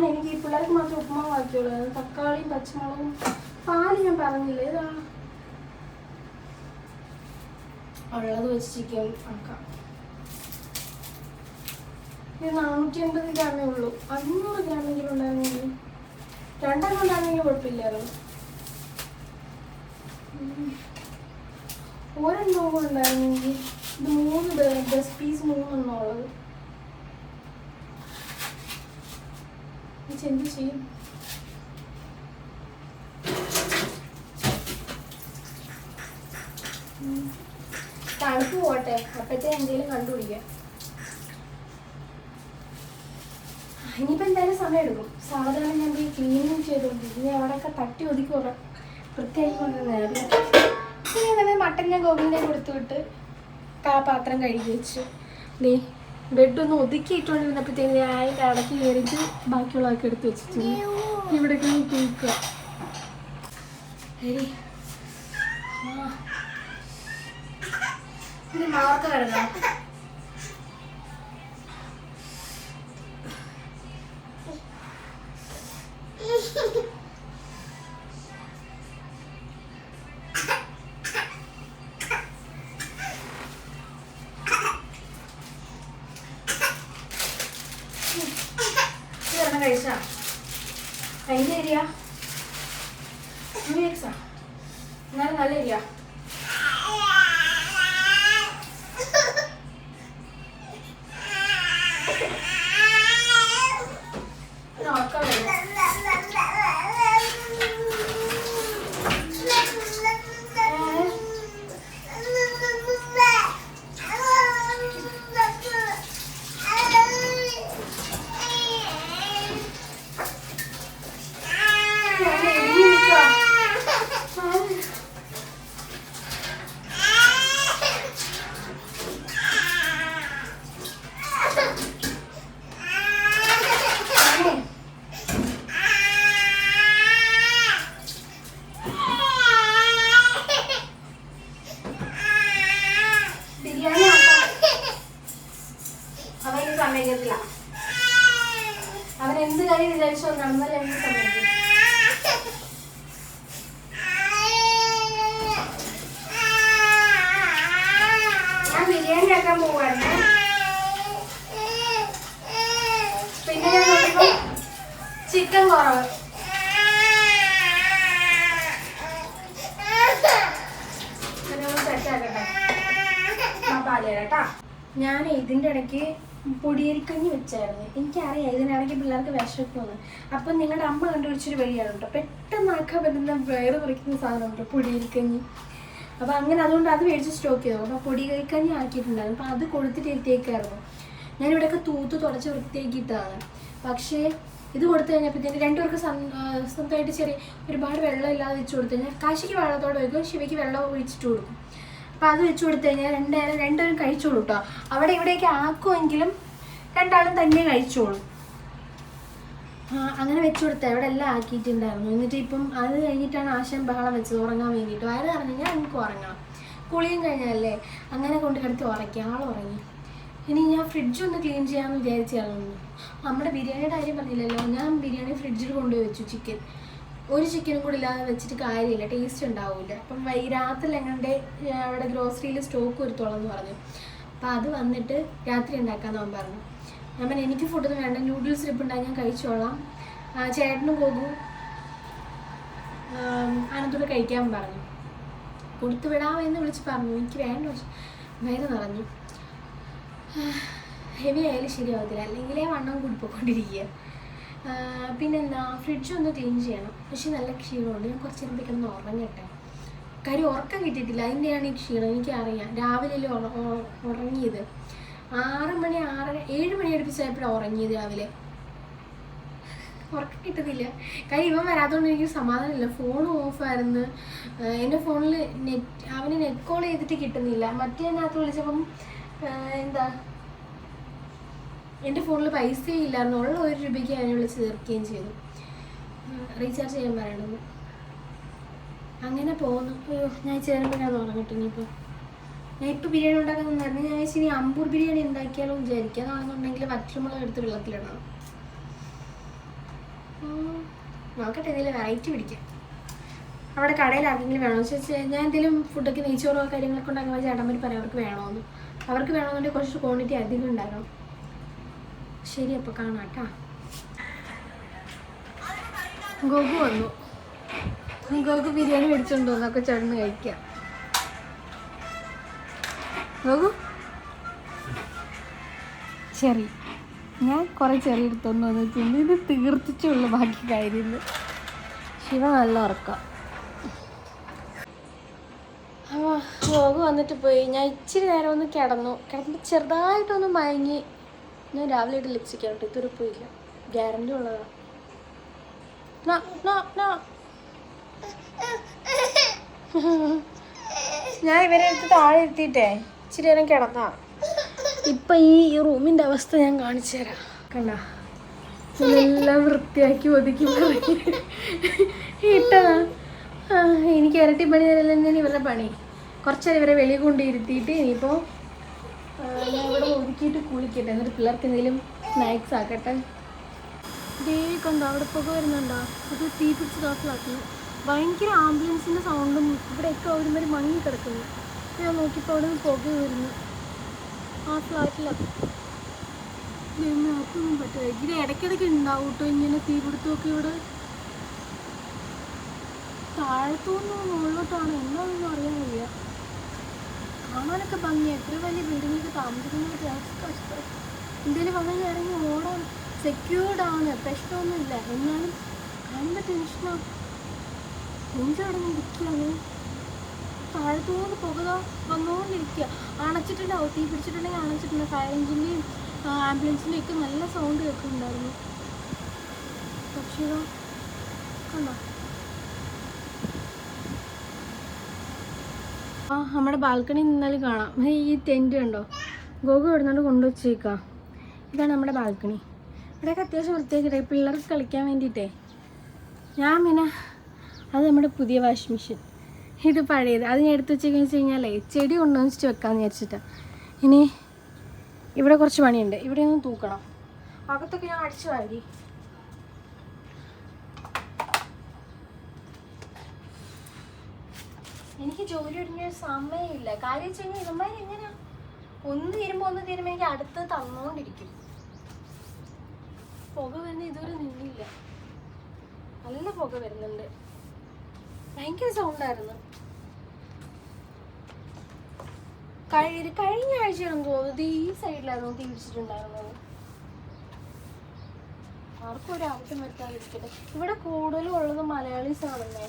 എനിക്ക് ഈ പിള്ളേർക്ക് മാത്രം ഉപ്പുമാവ് ആക്കിയുള്ളൂ. തക്കാളിയും പച്ചമുളകും പാല് ഞാൻ പറഞ്ഞില്ലേ. ഇതാണ് ഉള്ളത് വെച്ച് ചിക്കൻ ആക്കാം. ഇത് 450 ഗ്രാമേ ഉള്ളൂ. 500 ഗ്രാമെങ്കിലും ഉണ്ടായിരുന്നെങ്കിൽ 2 ഉണ്ടായിരുന്നെങ്കിൽ കുഴപ്പമില്ലായിരുന്നു. ഒരെണ്ണം ഉണ്ടായിരുന്നെങ്കിൽ ഇത് 3 10 പീസ് 3 ഉള്ളത്. എന്ത് ചെയ്യും? തണുപ്പ് പോട്ടെ, അപ്പഴത്തേ എന്തെങ്കിലും കണ്ടുപിടിക്കാം. ഇനിയിപ്പോൾ എന്തായാലും സമയം എടുക്കും. സാധാരണ ഞാൻ ഈ ക്ലീനിങ് ചെയ്തുകൊണ്ടിരിക്കും. ഞാൻ അവിടെയൊക്കെ തട്ടി ഒതുക്കി വൃത്തിയാക്കി കൊണ്ടുവന്നായിരുന്നു. പിന്നെ മട്ടൻ ഞാൻ ഗോകുലിനെ കൊടുത്തു വിട്ട് പാത്രം കഴുകി വെച്ചു. ബെഡൊന്ന് ഒതുക്കിയിട്ടുകൊണ്ടിരുന്നപ്പോഴത്തേക്ക് ഞാൻ അതിൻ്റെ അടക്കി കയറിയിട്ട് ബാക്കിയുള്ളതൊക്കെ എടുത്ത് വെച്ചിട്ടുണ്ട്. ഇവിടേക്ക് കേൾക്കുക. ശരി ഇത് മാർക്ക് കിടക്കാം. കഴിച്ചാ അതിൻ്റെ ഏരിയ എന്നാലും നല്ല ഏരിയ. അവൻ എന്ത് കാര്യം വിചാരിച്ചോ നന്നായി സമയത്ത് ഞാൻ ബിരിയാണി ആക്കാൻ പോവാണ്. പിന്നെ ഞാൻ നോക്കുമ്പോൾ ചിക്കൻ കുറവ്. ഞാൻ ഇതിൻ്റെ ഇടയ്ക്ക് പൊടിയരിക്കഞ്ഞി വെച്ചായിരുന്നു. എനിക്കറിയാം ഇതിനിടയ്ക്ക് പിള്ളേർക്ക് വിശക്കുമെന്ന്. അപ്പം നിങ്ങളുടെ അമ്മ കണ്ടുപിടിച്ചൊരു വഴിയാണ് കേട്ടോ, പെട്ടെന്ന് ആക്കാൻ പറ്റുന്ന വയറ് കുറയ്ക്കുന്ന സാധനം കേട്ടോ പൊടിയരിക്കഞ്ഞി. അപ്പോൾ അങ്ങനെ അതുകൊണ്ട് അത് മേടിച്ച് സ്റ്റോക്ക് ചെയ്തു. അപ്പോൾ പൊടിയരിക്കഞ്ഞി ആക്കിയിട്ടുണ്ടായിരുന്നു. അപ്പോൾ അത് കൊടുത്തിട്ട് ഇരുത്തേക്കായിരുന്നു. ഞാനിവിടെയൊക്കെ തൂത്ത് തുടച്ച് വൃത്തിയാക്കിയിട്ടാണ്. പക്ഷേ ഇത് കൊടുത്തു കഴിഞ്ഞപ്പോഴത്തേക്ക് രണ്ടുപേർക്ക് സ്വന്തമായിട്ട് ചെറിയ ഒരുപാട് വെള്ളം ഇല്ലാതെ വെച്ച് കൊടുത്തു കഴിഞ്ഞാൽ കാശിക്ക് വെള്ളത്തോടെ വയ്ക്കും, ശിവയ്ക്ക് വെള്ളം ഒഴിച്ചിട്ട് കൊടുക്കും. അപ്പോൾ അത് വെച്ച് കൊടുത്തു കഴിഞ്ഞാൽ രണ്ടുപേരും കഴിച്ചോളൂ കേട്ടോ. അവിടെ ഇവിടെയൊക്കെ ആക്കുമെങ്കിലും രണ്ടാളും തന്നെ കഴിച്ചോളും. അങ്ങനെ വെച്ച് കൊടുത്താൽ ഇവിടെ എല്ലാം ആക്കിയിട്ടുണ്ടായിരുന്നു. എന്നിട്ട് ഇപ്പം അത് കഴിഞ്ഞിട്ടാണ് ആശാൻ ബഹളം വെച്ചത് ഉറങ്ങാൻ വേണ്ടിയിട്ട്. വയറ് പറഞ്ഞു കഴിഞ്ഞാൽ എനിക്ക് ഉറങ്ങണം, കുളിയും കഴിഞ്ഞല്ലേ, അങ്ങനെ കൊണ്ട് കിടത്തി ഉറക്കി. ഉറങ്ങി. ഇനി ഞാൻ ഫ്രിഡ്ജൊന്ന് ക്ലീൻ ചെയ്യാമെന്ന് വിചാരിച്ചായിരുന്നു. നമ്മുടെ ബിരിയാണിയുടെ കാര്യം പറഞ്ഞില്ലല്ലോ, ഞാൻ ബിരിയാണി ഫ്രിഡ്ജിൽ കൊണ്ടുപോയി വെച്ചു. ചിക്കൻ ഒരു ചിക്കനും കൂടി ഇല്ലാതെ വെച്ചിട്ട് കാര്യമില്ല, ടേസ്റ്റ് ഉണ്ടാവില്ല. അപ്പം രാത്രി എങ്ങനെ അവിടെ ഗ്രോസറിയിൽ സ്റ്റോക്ക് വരുത്തോളെന്ന് പറഞ്ഞു. അപ്പം അത് വന്നിട്ട് രാത്രി ഉണ്ടാക്കാമെന്ന് അവൻ പറഞ്ഞു. ഞാൻ പറഞ്ഞു എനിക്ക് ഫുഡൊന്നും വേണ്ട, നൂഡിൽസ് ഇരിപ്പുണ്ടായി ഞാൻ കഴിച്ചോളാം, ചേട്ടനും പോകും അനന്തൂടെ കഴിക്കാൻ പറഞ്ഞു. കൊടുത്തു വിടാമെന്ന് വിളിച്ച് പറഞ്ഞു. എനിക്ക് വേണ്ട, വയറ് നിറഞ്ഞു. ഹെവി ആയാലും ശരിയാവത്തില്ല, അല്ലെങ്കിലേ വണ്ണം കൂടിപ്പോയിക്കൊണ്ടിരിക്കുക. പിന്നെന്താ, ഫ്രിഡ്ജ് ഒന്ന് ക്ലീൻ ചെയ്യണം. പക്ഷെ നല്ല ക്ഷീണമുണ്ട്. ഞാൻ കുറച്ച് നേരത്തേക്കൊന്ന് ഉറങ്ങട്ടെ. കാര്യം ഉറക്കം കിട്ടിയിട്ടില്ല, അതിൻ്റെയാണ് ഈ ക്ഷീണം. എനിക്കറിയാം, രാവിലെ ഉറങ്ങിയത് 6 മണി 7 മണി അടുപ്പിച്ചായപ്പോഴാണ് ഉറങ്ങിയത്. രാവിലെ ഉറക്കം കിട്ടുന്നില്ല. കാര്യം ഇവൻ വരാത്തതുകൊണ്ട് എനിക്ക് സമാധാനമില്ല. ഫോൺ ഓഫായിരുന്നു. എൻ്റെ ഫോണിൽ അവന് നെറ്റ് കോൾ ചെയ്തിട്ട് കിട്ടുന്നില്ല. മറ്റേതിനകത്ത് വിളിച്ചപ്പം എന്താ എൻ്റെ ഫോണിൽ പൈസയും ഇല്ലായിരുന്നു. ഉള്ള 1 രൂപയ്ക്ക് അവനെ വിളിച്ച് തീർക്കുകയും ചെയ്തു. റീചാർജ് ചെയ്യാൻ പറയണമെന്ന്. അങ്ങനെ പോകുന്നു. ഞാൻ ചേരുമ്പോൾ ഞാൻ ഉറങ്ങട്ടെ. ഇനിയിപ്പോൾ ഞാൻ ഇപ്പോൾ ബിരിയാണി ഉണ്ടാക്കാൻ നിന്നായിരുന്നു. ഞാൻ വെച്ചാൽ ഇനി അമ്പൂർ ബിരിയാണി ഉണ്ടാക്കിയാലോ വിചാരിക്കുക. അതാണെന്നുണ്ടെങ്കിൽ വറ്റൽമുളക് എടുത്ത് വെള്ളത്തിലിടണം. നോക്കട്ടെ, എന്തെങ്കിലും വെറൈറ്റി പിടിക്കാം. അവിടെ കടയിൽ ആർക്കെങ്കിലും വേണമെന്ന് വെച്ചാൽ ഞാൻ എന്തെങ്കിലും ഫുഡൊക്കെ നെയ്ച്ചോറോ കാര്യങ്ങളൊക്കെ ഉണ്ടാക്കുമ്പോൾ ചേട്ടന്മാർ പറയും അവർക്ക് വേണമെന്ന്. അവർക്ക് വേണമെന്നുണ്ടെങ്കിൽ കുറച്ച് ക്വാണ്ടിറ്റി അധികം ഉണ്ടാക്കണം. ശരി, അപ്പോൾ കാണാം കേട്ടോ. ഗോഗു വന്നു. ഗോഗു ബിരിയാണി മേടിച്ചുകൊണ്ട് വന്നൊക്കെ ചേട്ടന് കഴിക്കാം. ഗോഗു ചെറി, ഞാൻ കുറേ ചെറിയ എടുത്തോണ്ട് വന്നിട്ടുണ്ട്. ഇത് തീർത്തിച്ചുള്ള ബാക്കി കാര്യം. ശിവ നല്ല ഉറക്കം. അപ്പോൾ ഗോഗു വന്നിട്ട് പോയി. ഞാൻ ഇച്ചിരി നേരം ഒന്ന് കിടന്നപ്പോൾ ചെറുതായിട്ടൊന്ന് മയങ്ങി. ഞാൻ രാവിലെ ആയിട്ട് ലിപ്സ്റ്റിക് ആവട്ടെ, ഇതൊരു പോയില്ല, ഗ്യാരണ്ടി ഉള്ളതാണ്. ഞാൻ ഇവരെ എടുത്ത് താഴെ എത്തിയിട്ടേ ഇച്ചിരി നേരം കിടന്നാ. ഇപ്പം ഈ റൂമിൻ്റെ അവസ്ഥ ഞാൻ കാണിച്ചു തരാം. കണ്ട, ഇതെല്ലാം വൃത്തിയാക്കി ഒതുക്കി ഇട്ടതാ. എനിക്ക് ഇരട്ടി പണി തരലെന്നാണ് ഇവരുടെ പണി. കുറച്ചേരം ഇവരെ വെളിയിൽ കൊണ്ടിരുത്തിയിട്ട് ഇനിയിപ്പോൾ ഞാൻ ഇവിടെ ഒതുക്കിയിട്ട് കുളിക്കട്ടെ. എന്നിട്ട് പിള്ളേർക്ക് എന്തെങ്കിലും സ്നാക്സ് ആക്കട്ടെ. ദേ കണ്ടോ, അവിടെ പുക വരുന്നുണ്ടോ? അത് തീ പിടിച്ച് കാട്ടിലാക്കുന്നു. ഭയങ്കര ആംബുലൻസിൻ്റെ സൗണ്ടും ഇവിടെയൊക്കെ ഒരുമാതിരി മങ്ങി കിടക്കുന്നു. ഞാൻ നോക്കിയപ്പോൾ അവിടെ നിന്ന് പുക വരുന്നു. ആ ഫ്ലാറ്റിലാണ്. അതൊന്നും പറ്റില്ല. ഇത് ഇടയ്ക്കിടയ്ക്ക് ഉണ്ടാവും കേട്ടോ ഇങ്ങനെ തീപിടുത്തമൊക്കെ. ഇവിടെ താഴത്തുനിന്ന് മുകളിലോട്ടാണ് എന്നാണെന്നൊന്നും അറിയാൻ വയ്യ. കാണാനൊക്കെ ഭംഗിയാണ്. എത്ര വലിയ ബിൽഡിങ്ങിലേക്ക് താമസിക്കുന്നതൊക്കെ കഷ്ടം. എന്തെങ്കിലും വന്നു ഇറങ്ങി ഓടാൻ സെക്യൂർഡാണ്, പ്രശ്നമൊന്നുമില്ല. എന്നാലും കാണുമ്പോൾ ടെൻഷനാണ്. നെഞ്ചടങ്ങി ഇരിക്കുകയാണ്. താഴത്തുനിന്ന് പുക വന്നുകൊണ്ടിരിക്കുക. അണച്ചിട്ടുണ്ടാവും, തീ പിടിച്ചിട്ടുണ്ടെങ്കിൽ അണച്ചിട്ടുണ്ട്. ഫയർ എഞ്ചിൻ്റെയും ആംബുലൻസിൻ്റെയും ഒക്കെ നല്ല സൗണ്ട് കേൾക്കുന്നുണ്ടായിരുന്നു. പക്ഷേ കണ്ടോ, നമ്മുടെ ബാൽക്കണി നിന്നാലും കാണാം. ഈ ടെൻറ്റ് കണ്ടോ, ഗോഗു ഇടുന്നോണ്ട് കൊണ്ടുവച്ചേക്കാം. ഇതാണ് നമ്മുടെ ബാൽക്കണി. ഇവിടെയൊക്കെ അത്യാവശ്യം വൃത്തിയാക്കിയിട്ടേ പിള്ളേർക്ക് കളിക്കാൻ വേണ്ടിയിട്ടേ. ഞാൻ പിന്നെ അത് നമ്മുടെ പുതിയ വാഷിംഗ് മെഷീൻ, ഇത് പഴയത്. അത് ഞാൻ എടുത്ത് വെച്ചേക്കെന്ന് വെച്ച് കഴിഞ്ഞാലേ ചെടി കൊണ്ടുവന്നിട്ട് വെക്കാമെന്ന് വിചാരിച്ചിട്ടാണ്. ഇനി ഇവിടെ കുറച്ച് പണിയുണ്ട്. ഇവിടെ ഒന്ന് തൂക്കണം. അകത്തൊക്കെ ഞാൻ അടിച്ചു വാരി. എനിക്ക് ജോലി ഒഴിഞ്ഞ സമയമില്ല. കാര്യം വെച്ച് കഴിഞ്ഞാൽ ഇവന്മാരെങ്ങനെയാ ഒന്ന് തീരുമ്പോൾ എനിക്ക് അടുത്ത് തന്നുകൊണ്ടിരിക്കും. പുക വരുന്ന ഇതുവരെ നിന്നില്ല. നല്ല പുക വരുന്നുണ്ട്. ഭയങ്കര സൗണ്ടായിരുന്നു. കഴിഞ്ഞ ആഴ്ചയാണെന്ന് തോന്നുന്നത് ഈ സൈഡിലായിരുന്നു തീ പിടിച്ചിട്ടുണ്ടായിരുന്നത്. ആർക്കും ഒരു ആവശ്യം വരുത്താതിരിക്കട്ടെ. ഇവിടെ കൂടുതലും ഉള്ളത് മലയാളീസ് ആണെന്നേ.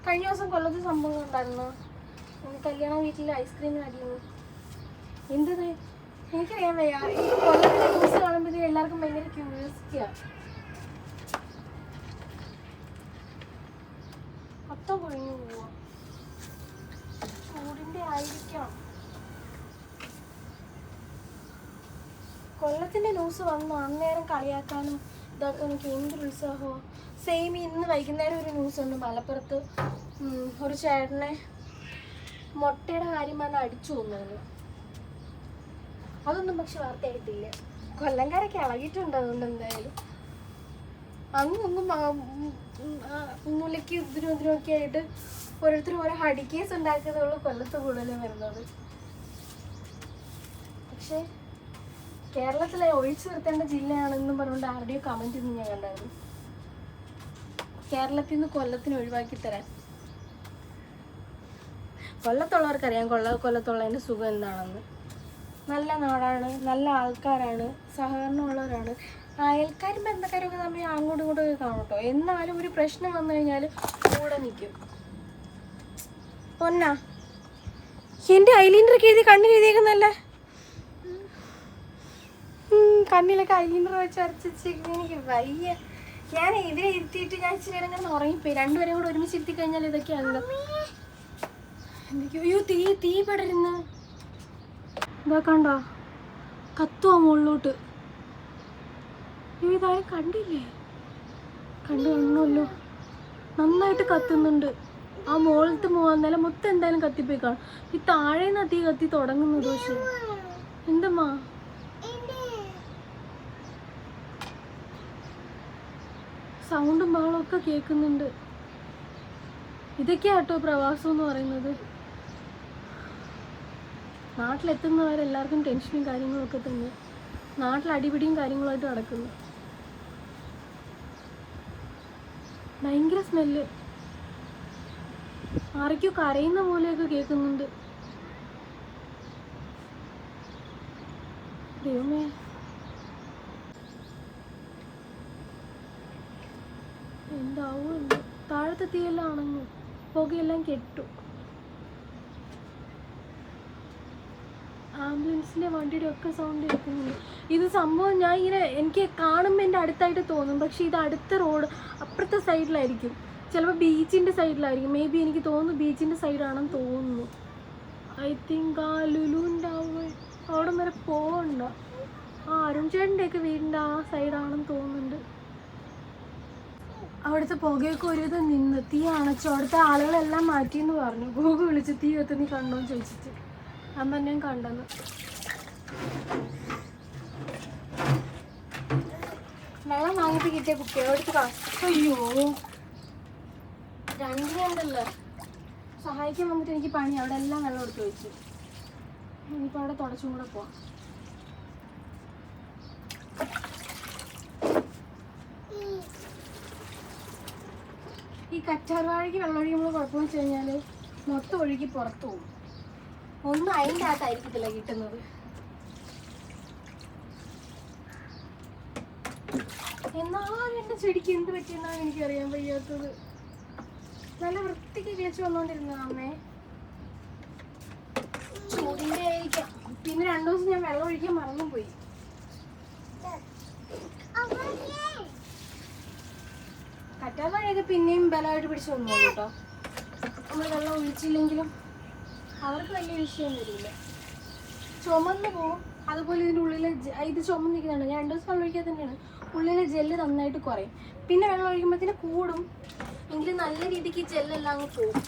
കഴിഞ്ഞ ദിവസം കൊല്ലത്ത് സംഭവം ഉണ്ടായിരുന്നു. കല്യാണ വീട്ടിൽ ഐസ്ക്രീമിന് അടിയുന്നു. എന്തത് എനിക്കറിയാൻ വയ്യ. ഈ കൊല്ലത്തിലെ ന്യൂസ് കാണുമ്പോഴത്തേക്കും എല്ലാവർക്കും ഭയങ്കര ക്യൂരിയോസിറ്റിയാണ്. മൊത്തം പൊഴിഞ്ഞു പോവാ. ചൂടിന്റെ ആയിരിക്കാം. കൊല്ലത്തിന്റെ ന്യൂസ് വന്നു അന്നേരം കളിയാക്കാനും ഇതൊക്കെ എനിക്ക് എന്തൊരു ഉത്സാഹമോ. സെയിം ഇന്ന് വൈകുന്നേരം ഒരു ന്യൂസ് ഉണ്ട്. മലപ്പുറത്ത് ഒരു ചേട്ടനെ മുട്ടയുടെ കാര്യം പറഞ്ഞ് അടിച്ചു കൊന്നു. അതൊന്നും പക്ഷെ വാർത്തയായിട്ടില്ല. കൊല്ലംകാരൊക്കെ ഇളകിയിട്ടുണ്ട്. അതുകൊണ്ട് എന്തായാലും അന്നൊന്നും മുലയ്ക്ക് ഇതിനൊക്കെ ആയിട്ട് ഓരോരുത്തരും ഓരോ ഹടി കേസ് ഉണ്ടാക്കുന്നതുള്ളൂ കൊല്ലത്ത് കൂടുതലും വരുന്നത്. പക്ഷെ കേരളത്തിലെ ഒഴിച്ചു നിർത്തേണ്ട ജില്ലയാണെന്നും പറഞ്ഞുകൊണ്ട് ആരുടെയോ കമന്റ് ഇന്ന് ഞാൻ കണ്ടായിരുന്നു. കേരളത്തിൽ നിന്ന് കൊല്ലത്തിന് ഒഴിവാക്കി തരാൻ. കൊല്ലത്തുള്ളവർക്കറിയാം കൊല്ലത്തുള്ളതിൻ്റെ സുഖം എന്താണെന്ന്. നല്ല നാടാണ്, നല്ല ആൾക്കാരാണ്, സഹകരണമുള്ളവരാണ്. അയൽക്കാരും ബന്ധക്കാരൊക്കെ തമ്മിൽ അങ്ങോട്ടും ഇങ്ങോട്ടൊക്കെ കാണും കേട്ടോ. എന്നാലും ഒരു പ്രശ്നം വന്നു കഴിഞ്ഞാൽ കൂടെ നിൽക്കും. പൊന്നാ എൻ്റെ ഐലൈനറൊക്കെ എഴുതി കണ്ണിൽ എഴുതിയേക്കുന്നല്ലേ. കണ്ണിലൊക്കെ ഐലൈനർ വെച്ച് വരച്ചിരിക്കുന്ന എനിക്ക് വയ്യ. ഞാൻ ഇതിനെ ഇരുത്തിയിട്ട് ഞാൻ ഇച്ചിരി നേരം ഞാൻ ഉറങ്ങിപ്പോയി. രണ്ടുപേരും കൂടെ ഒരുമിച്ച് ഇരുത്തി കഴിഞ്ഞാൽ ഇതൊക്കെയാണല്ലോ. എന്തൊക്കെയോ അയ്യോ തീ പടരുന്നു. ഇതാ കണ്ടോ കത്തുവാ മുകളിലോട്ട്. ഇതാരും കണ്ടില്ലേ? കണ്ടു കാണണമല്ലോ. നന്നായിട്ട് കത്തുന്നുണ്ട്. ആ മുകളിലത്തെ നില മൊത്തം എന്തായാലും കത്തിപ്പോയി കാണും. ഈ താഴേന്ന് തീ കത്തി തുടങ്ങുന്നത്. പക്ഷെ എന്തമ്മാ സൗണ്ടും ബഹളമൊക്കെ കേൾക്കുന്നുണ്ട്. ഇതൊക്കെയാ കേട്ടോ പ്രവാസം എന്ന് പറയുന്നത്. നാട്ടിലെത്തുന്നവരെല്ലാവർക്കും ടെൻഷനും കാര്യങ്ങളൊക്കെ തന്നെ. നാട്ടിൽ അടിപിടിയും കാര്യങ്ങളുമായിട്ട് നടക്കുന്നു. ഭയങ്കര സ്മെല്ല്. ആരൊക്കെയോ കരയുന്ന പോലെയൊക്കെ കേൾക്കുന്നുണ്ട്. ദൈവമേ, എന്താവോ എന്തോ. താഴത്തെ തീയെല്ലാം അണങ്ങും, പുകയെല്ലാം കെട്ടു. ആംബുലൻസിൻ്റെ വണ്ടിയുടെ ഒക്കെ സൗണ്ട് കേൾക്കുന്നുണ്ട്. ഇത് സംഭവം ഞാൻ ഇങ്ങനെ എനിക്ക് കാണുമ്പോൾ എൻ്റെ അടുത്തായിട്ട് തോന്നും. പക്ഷെ ഇത് അടുത്ത റോഡ് അപ്പുറത്തെ സൈഡിലായിരിക്കും. ചിലപ്പോൾ ബീച്ചിൻ്റെ സൈഡിലായിരിക്കും. മേ ബി എനിക്ക് തോന്നുന്നു ബീച്ചിൻ്റെ സൈഡാണെന്ന് തോന്നുന്നു. ഐ തിങ്ക് ആ ലുലുവിൻ്റെ അവിടെ വരെ പോകണ്ട. അരുൺ ചേട്ടൻ്റെയൊക്കെ വീടിൻ്റെ ആ സൈഡാണെന്ന് തോന്നുന്നുണ്ട്. അവിടുത്തെ പുകയൊക്കെ ഒരുവിധം നിന്ന് തീ അണച്ചു. അവിടുത്തെ ആളുകളെല്ലാം മാറ്റിയെന്ന് പറഞ്ഞു. ഗൂഗിൾ വിളിച്ച് തീ കത്ത് നീ കണ്ടോന്ന് ചോദിച്ചിട്ട് അമ്മ ഞാൻ കണ്ടെന്ന്. വെള്ളം വാങ്ങിട്ട് കിട്ടിയ കുട്ടിയെ എടുത്ത് അയ്യോ രണ്ടുണ്ടല്ലോ സഹായിക്കാൻ വന്നിട്ട് എനിക്ക് പണി. അവിടെ എല്ലാം വെള്ളം എടുത്ത് വെച്ചു. ഇനിയിപ്പോൾ അവിടെ തുടച്ചും കൂടെ പോവാം. ഈ കറ്റാർവാഴയ്ക്ക് വെള്ളം ഒഴിക്കുമ്പോൾ കുഴപ്പമെന്ന് വെച്ച് കഴിഞ്ഞാൽ മൊത്തം ഒഴുകി പുറത്തു പോകും. ഒന്നും അതിൻ്റെ അകത്തായിരിക്കത്തില്ല കിട്ടുന്നത്. എന്നാലും എൻ്റെ ചെടിക്ക് എന്ത് പറ്റിയെന്നാണ് എനിക്കറിയാൻ വയ്യാത്തത്. നല്ല വൃത്തിക്ക് കിളിച്ച് വന്നോണ്ടിരുന്നതാ അമ്മേ. ചൂടിൻ്റെ ആയിരിക്കാം. പിന്നെ 2 ദിവസം ഞാൻ വെള്ളം ഒഴിക്കാൻ മറന്നുപോയി. കറ്റാർവാഴയൊക്കെ പിന്നെയും ബലമായിട്ട് പിടിച്ച് വന്നു കേട്ടോ. നമ്മൾ വെള്ളം ഒഴിച്ചില്ലെങ്കിലും അവർക്ക് വലിയ വിഷയം വരില്ല. ചുമന്ന് പോവും. അതുപോലെ ഇതിൻ്റെ ഉള്ളിൽ ഇത് ചുമന്നിരിക്കുന്നതാണ്. ഞാൻ 2 ദിവസം വെള്ളം ഒഴിക്കാൻ തന്നെയാണ്. ഉള്ളിലെ ജെല്ല് നന്നായിട്ട് കുറയും. പിന്നെ വെള്ളം ഒഴിക്കുമ്പോഴത്തേന് കൂടും. എങ്കിലും നല്ല രീതിക്ക് ജെല്ലെല്ലാം അങ്ങ് പോകും.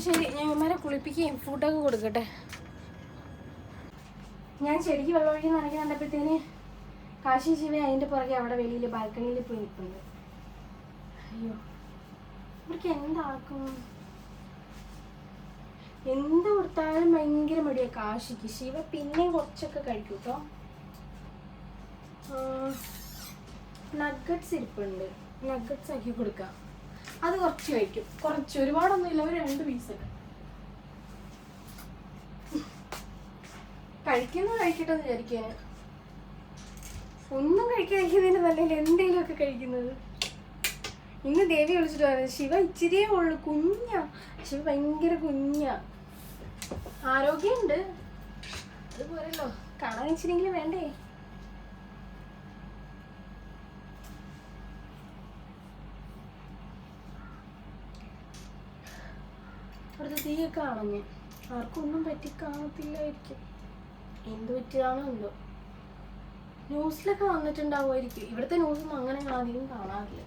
ശരി, ഞാൻ ഇവന്മാരെ കുളിപ്പിക്കുകയും ഫുഡൊക്കെ കൊടുക്കട്ടെ. ഞാൻ ചെടിക്ക് വെള്ളം ഒഴിക്കുന്ന നനയ്ക്ക് കണ്ടപ്പോഴത്തേന് കാശി ശിവ അതിൻ്റെ പുറകെ അവിടെ വെളിയിൽ ബാൽക്കണിയിൽ പോയി നിൽക്കുന്നത്. അയ്യോ, ഇവർക്ക് എന്താക്കും? എന്ത് കൊടുത്താലും ഭയങ്കര മടിയാണ് കാശിക്ക്. ശിവ പിന്നെയും കുറച്ചൊക്കെ കഴിക്കും കേട്ടോ. നഗറ്റ്സ് ഇരിപ്പുണ്ട്, നഗറ്റ്സ് ആക്കി കൊടുക്കാം. അത് കുറച്ച് കഴിക്കും, കുറച്ച്, ഒരുപാടൊന്നുമില്ല, ഒരു 2 പീസൊക്കെ കഴിക്കട്ടെ എന്ന് വിചാരിക്കാൻ. ഒന്നും കഴിക്കുന്നതിന് നല്ലതിൽ എന്തെങ്കിലുമൊക്കെ കഴിക്കുന്നത്. ഇന്ന് ദേവി വിളിച്ചിട്ട് പറയാം, ശിവ ഇച്ചിരിയേ ഉള്ളു, കുഞ്ഞാ. ശിവ ഭയങ്കര കുഞ്ഞാ, ആരോഗ്യമുണ്ട്, അത് പോരല്ലോ, കാണാൻ ഇച്ചിരിയെങ്കിലും വേണ്ടേ. അവിടുത്തെ തീയൊക്കെ അണഞ്ഞ്, ആർക്കും ഒന്നും പറ്റി കാണത്തില്ലായിരിക്കും. എന്ത് പറ്റിയതാണോ എന്തോ. ന്യൂസിലൊക്കെ വന്നിട്ടുണ്ടാവുമായിരിക്കും. ഇവിടുത്തെ ന്യൂസൊന്നും അങ്ങനെ അധികം കാണാറില്ല.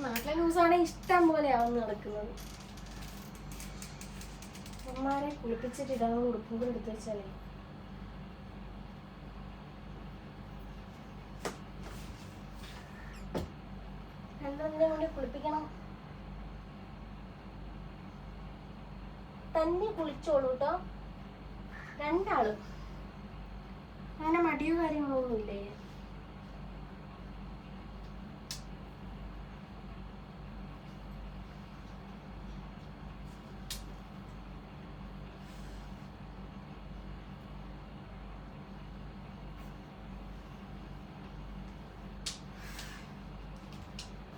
നാട്ടിലെ ന്യൂസാണെങ്കിൽ ഇഷ്ടം പോലെയാവുന്നു നടക്കുന്നത്. അമ്മമാരെ കുളിപ്പിച്ചിട്ട് ഇടാൻ ഉടുപ്പും കൂടെ എടുത്ത് വെച്ചാലേ. രണ്ടെണ്ണം കൊണ്ട് കുളിപ്പിക്കണം. തന്നെ കുളിച്ചോളൂ കേട്ടോ, 2 ആളും. അങ്ങനെ മടിയോ കാര്യങ്ങളോ ഒന്നുമില്ലേ.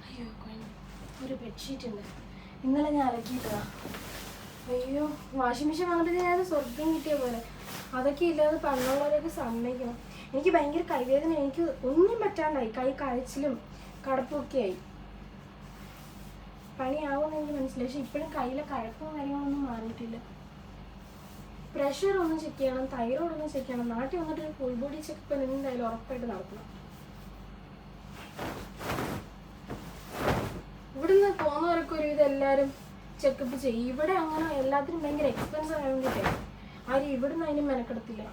അയ്യോ, ഒരു ബെഡ്ഷീറ്റ് ഉണ്ട്, ഇന്നലെ ഞാൻ അലക്കിയിട്ടതാ. അയ്യോ, വാഷിംഗ് മെഷീൻ വാങ്ങിയിട്ട് ഞാൻ സ്വർഗം കിട്ടിയ പോലെ. അതൊക്കെ ഇല്ലാതെ പണ്ടുള്ളവരൊക്കെ സമ്മതിക്കണം. എനിക്ക് ഭയങ്കര കൈവേദന, എനിക്ക് ഒന്നും പറ്റാണ്ടായി, കൈ കഴിച്ചിലും കടപ്പൊക്കെ ആയി. പണിയാവുമെന്ന് എനിക്ക് മനസ്സിലായി. പക്ഷെ ഇപ്പോഴും കയ്യിലെ കഴപ്പും കാര്യങ്ങളൊന്നും മാറിയിട്ടില്ല. പ്രഷർ ഒന്ന് ചെക്ക് ചെയ്യണം, തൈറോയ്ഡ് ഒന്ന് ചെക്ക് ചെയ്യണം. നാട്ടിൽ വന്നിട്ട് ഫുൾ ബോഡി ചെക്കപ്പ് എന്തായാലും ഉറപ്പായിട്ട് നടത്തണം. ഇവിടുന്ന് പോകുന്നവരൊക്കെ ഒരുവിധം എല്ലാവരും ചെക്കപ്പ് ചെയ്യും. ഇവിടെ അങ്ങനെ എല്ലാത്തിനും ഭയങ്കര എക്സ്പെൻസ് ആയതുകൊണ്ടിട്ടേ ആരും ഇവിടുന്ന് അതിന് മെനക്കെടുത്തില്ല.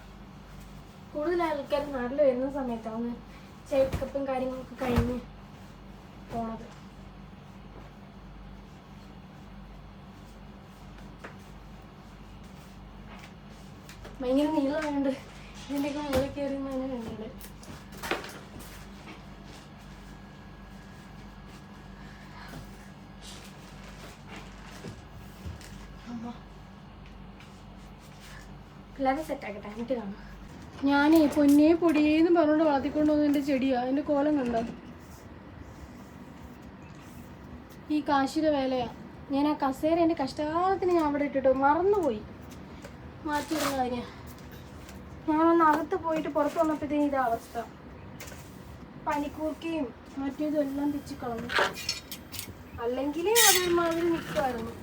കൂടുതൽ ആൾക്കാർ നാട്ടിൽ വരുന്ന സമയത്താണ് ചെക്കപ്പും കാര്യങ്ങളൊക്കെ കഴിഞ്ഞ് പോണത്. ഭയങ്കര നീളമുണ്ട്, ഇതിൻ്റെയൊക്കെ മുകളിൽ കയറി തന്നെ വേണ്ടത്. എല്ലാവരും സെറ്റാക്കട്ടെ, എന്നിട്ട് കാണാം. ഞാനേ പൊന്നേ പൊടിയേന്ന് പറഞ്ഞുകൊണ്ട് വളർത്തിക്കൊണ്ട് വന്ന എൻ്റെ ചെടിയാണ്. അതിൻ്റെ കോലം കണ്ടോ? ഈ കാശിയുടെ വേലയാണ്. ഞാൻ ആ കസേര എൻ്റെ കഷ്ടകാലത്തിന് ഞാൻ അവിടെ ഇട്ടിട്ട് മറന്നുപോയി മാറ്റിയിടുന്ന കാര്യം. ഞാനൊന്ന് അകത്ത് പോയിട്ട് പുറത്ത് വന്നപ്പോഴത്തേക്കും ഇതാ അവസ്ഥ. പനിക്കൂർക്കയും മറ്റേതും എല്ലാം പിച്ച് കളഞ്ഞു. അല്ലെങ്കിൽ അതേമാതിരി നിൽക്കുമായിരുന്നു.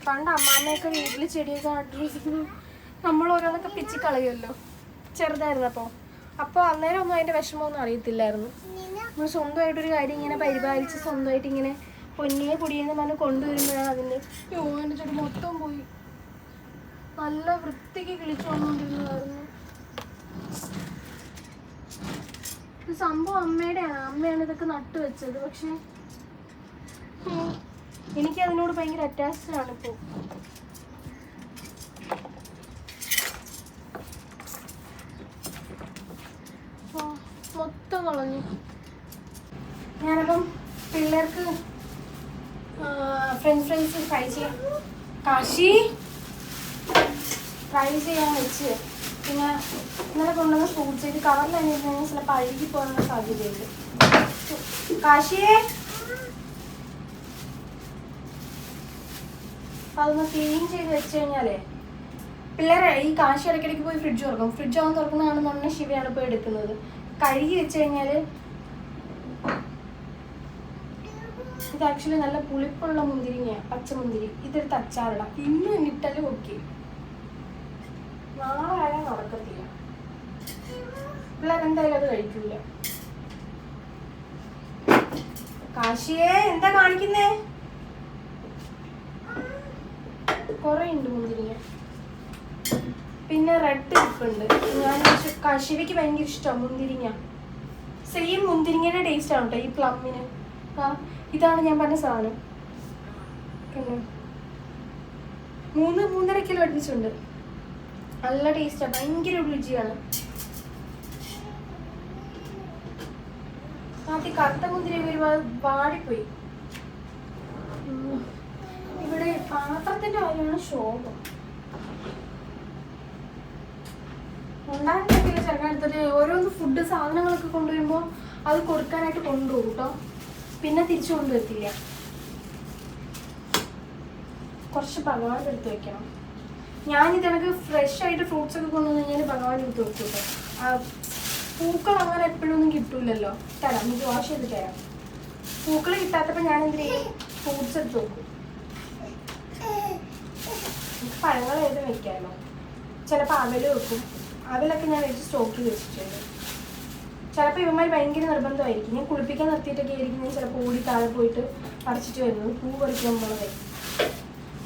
പണ്ട് അമ്മാമ്മയൊക്കെ വീട്ടിൽ ചെടിയൊക്കെ നട്ടിരിക്കുന്നു, നമ്മൾ ഓരോന്നൊക്കെ പിച്ച് കളയുമല്ലോ ചെറുതായിരുന്നപ്പോൾ. അപ്പോൾ അന്നേരം ഒന്നും അതിൻ്റെ വിഷമമൊന്നും അറിയത്തില്ലായിരുന്നു. നമ്മൾ സ്വന്തമായിട്ടൊരു കാര്യം ഇങ്ങനെ പരിപാലിച്ച് സ്വന്തമായിട്ട് ഇങ്ങനെ പൊന്നിയെ പൊടിയെന്ന് പറഞ്ഞ് കൊണ്ടുവരുമ്പോഴാണ് അതിൻ്റെ എൻ്റെ ചെടി മൊത്തം പോയി. നല്ല വൃത്തിക്ക് കിളിച്ചു വന്നുകൊണ്ടിരുന്നതായിരുന്നു. ഇത് സംഭവം അമ്മയാണ് ഇതൊക്കെ നട്ടു വെച്ചത്. പക്ഷെ എനിക്ക് അതിനോട് ഭയങ്കര അറ്റാച്ച്ഡ് ആണ് ഇപ്പോൾ. മൊത്തം കളഞ്ഞു. ഞാനപ്പം പിള്ളേർക്ക് ഫ്രഞ്ച് ഫ്രൈസ് ഫ്രൈ ചെയ്യാൻ വെച്ച്, പിന്നെ ഇന്നലെ കൊണ്ടുവന്ന ഫ്രൂട്ട്സ് ഇത് കവറിൽ തന്നെ ഇരുന്നെങ്കിൽ ചിലപ്പോൾ അഴുകി പോകാനുള്ള സാധ്യതയുണ്ട്. കാശിയെ അതൊന്ന് ക്ലീൻ ചെയ്ത് വെച്ച് കഴിഞ്ഞാലേ പിള്ളേരെ ഈ കാശി ഇടയ്ക്കിടയ്ക്ക് പോയി ഫ്രിഡ്ജ് തുറക്കും. ഫ്രിഡ്ജ് ആവാൻ തുറക്കുന്നതാണെന്നുണ്ടെങ്കിൽ ശിവയാണ് പോയി എടുക്കുന്നത്. കഴുകി വെച്ച് കഴിഞ്ഞാൽ ഇത് ആക്ച്വലി നല്ല പുളിപ്പുള്ള മുന്തിരിങ്ങയാണ്, പച്ചമുന്തിരി. ഇതെടുത്ത് അച്ചാറിടാം. ഇന്നും ഇട്ടാലും ഓക്കെ, നാളെ ആയാൽ നടക്കത്തില്ല. പിള്ളേരെന്തായാലും അത് കഴിക്കില്ല. കാശിയെ എന്താ കാണിക്കുന്നേ? കുറേ ഉണ്ട് മുന്തിരിങ്ങ. പിന്നെ റെഡ് ഇരിപ്പുണ്ട്. ഞാൻ കശിവയ്ക്ക് ഭയങ്കര ഇഷ്ടമാണ് മുന്തിരിങ്ങ. സെയിം മുന്തിരിങ്ങയുടെ ടേസ്റ്റ് ആണ് കേട്ടോ ഈ പ്ലമ്മിന്. ഇതാണ് ഞാൻ പറഞ്ഞ സാധനം. പിന്നെ 3-3.5 കിലോ അടുപ്പിച്ചുണ്ട്. നല്ല ടേസ്റ്റാണ്, ഭയങ്കര രുചിയാണ്. ആദ്യം കറുത്ത മുന്തിരി ഒരുപാട് വാടിപ്പോയി. ഇവിടെ പാത്രത്തിന്റെ കാര്യമാണ് ശോഭം. ഉണ്ടാകുന്നില്ല ചെറുക്കാൻ എടുത്തിട്ട് ഓരോന്ന് ഫുഡ് സാധനങ്ങളൊക്കെ കൊണ്ടുവരുമ്പോൾ അത് കൊടുക്കാനായിട്ട് കൊണ്ടുപോകും കേട്ടോ. പിന്നെ തിരിച്ചു കൊണ്ടുവരത്തില്ല. കുറച്ച് ഭഗവാൻ എടുത്ത് വെക്കണം. ഞാനിതെനിക്ക് ഫ്രഷ് ആയിട്ട് ഫ്രൂട്ട്സ് ഒക്കെ കൊണ്ടുവന്ന് കഴിഞ്ഞാൽ ഭഗവാൻ എടുത്ത് വെക്കും കേട്ടോ. പൂക്കൾ അങ്ങനെ എപ്പോഴും ഒന്നും കിട്ടൂലല്ലോ. തരാം, എനിക്ക് വാഷ് ചെയ്ത് തരാം. പൂക്കൾ കിട്ടാത്തപ്പോൾ ഞാൻ എന്ത് ചെയ്യും, ഫ്രൂട്ട്സ് എടുത്ത് വെക്കും. പഴങ്ങൾ ഏത് വെക്കാമല്ലോ. ചിലപ്പോൾ അവല് വെക്കും. അവലൊക്കെ ഞാൻ വെച്ച് സ്റ്റോക്ക് ചെയ്ത് വെച്ചിട്ടുണ്ട്. ചിലപ്പോൾ ഇവന്മാർ ഭയങ്കര നിർബന്ധമായിരിക്കും. ഞാൻ കുളിപ്പിക്കാൻ നിർത്തിയിട്ടൊക്കെ ആയിരിക്കും ഞാൻ ചിലപ്പോൾ ഓടി താഴെ പോയിട്ട് പറിച്ചിട്ട് വരുന്നത്. പൂ പറിക്കാൻ പോണതേ.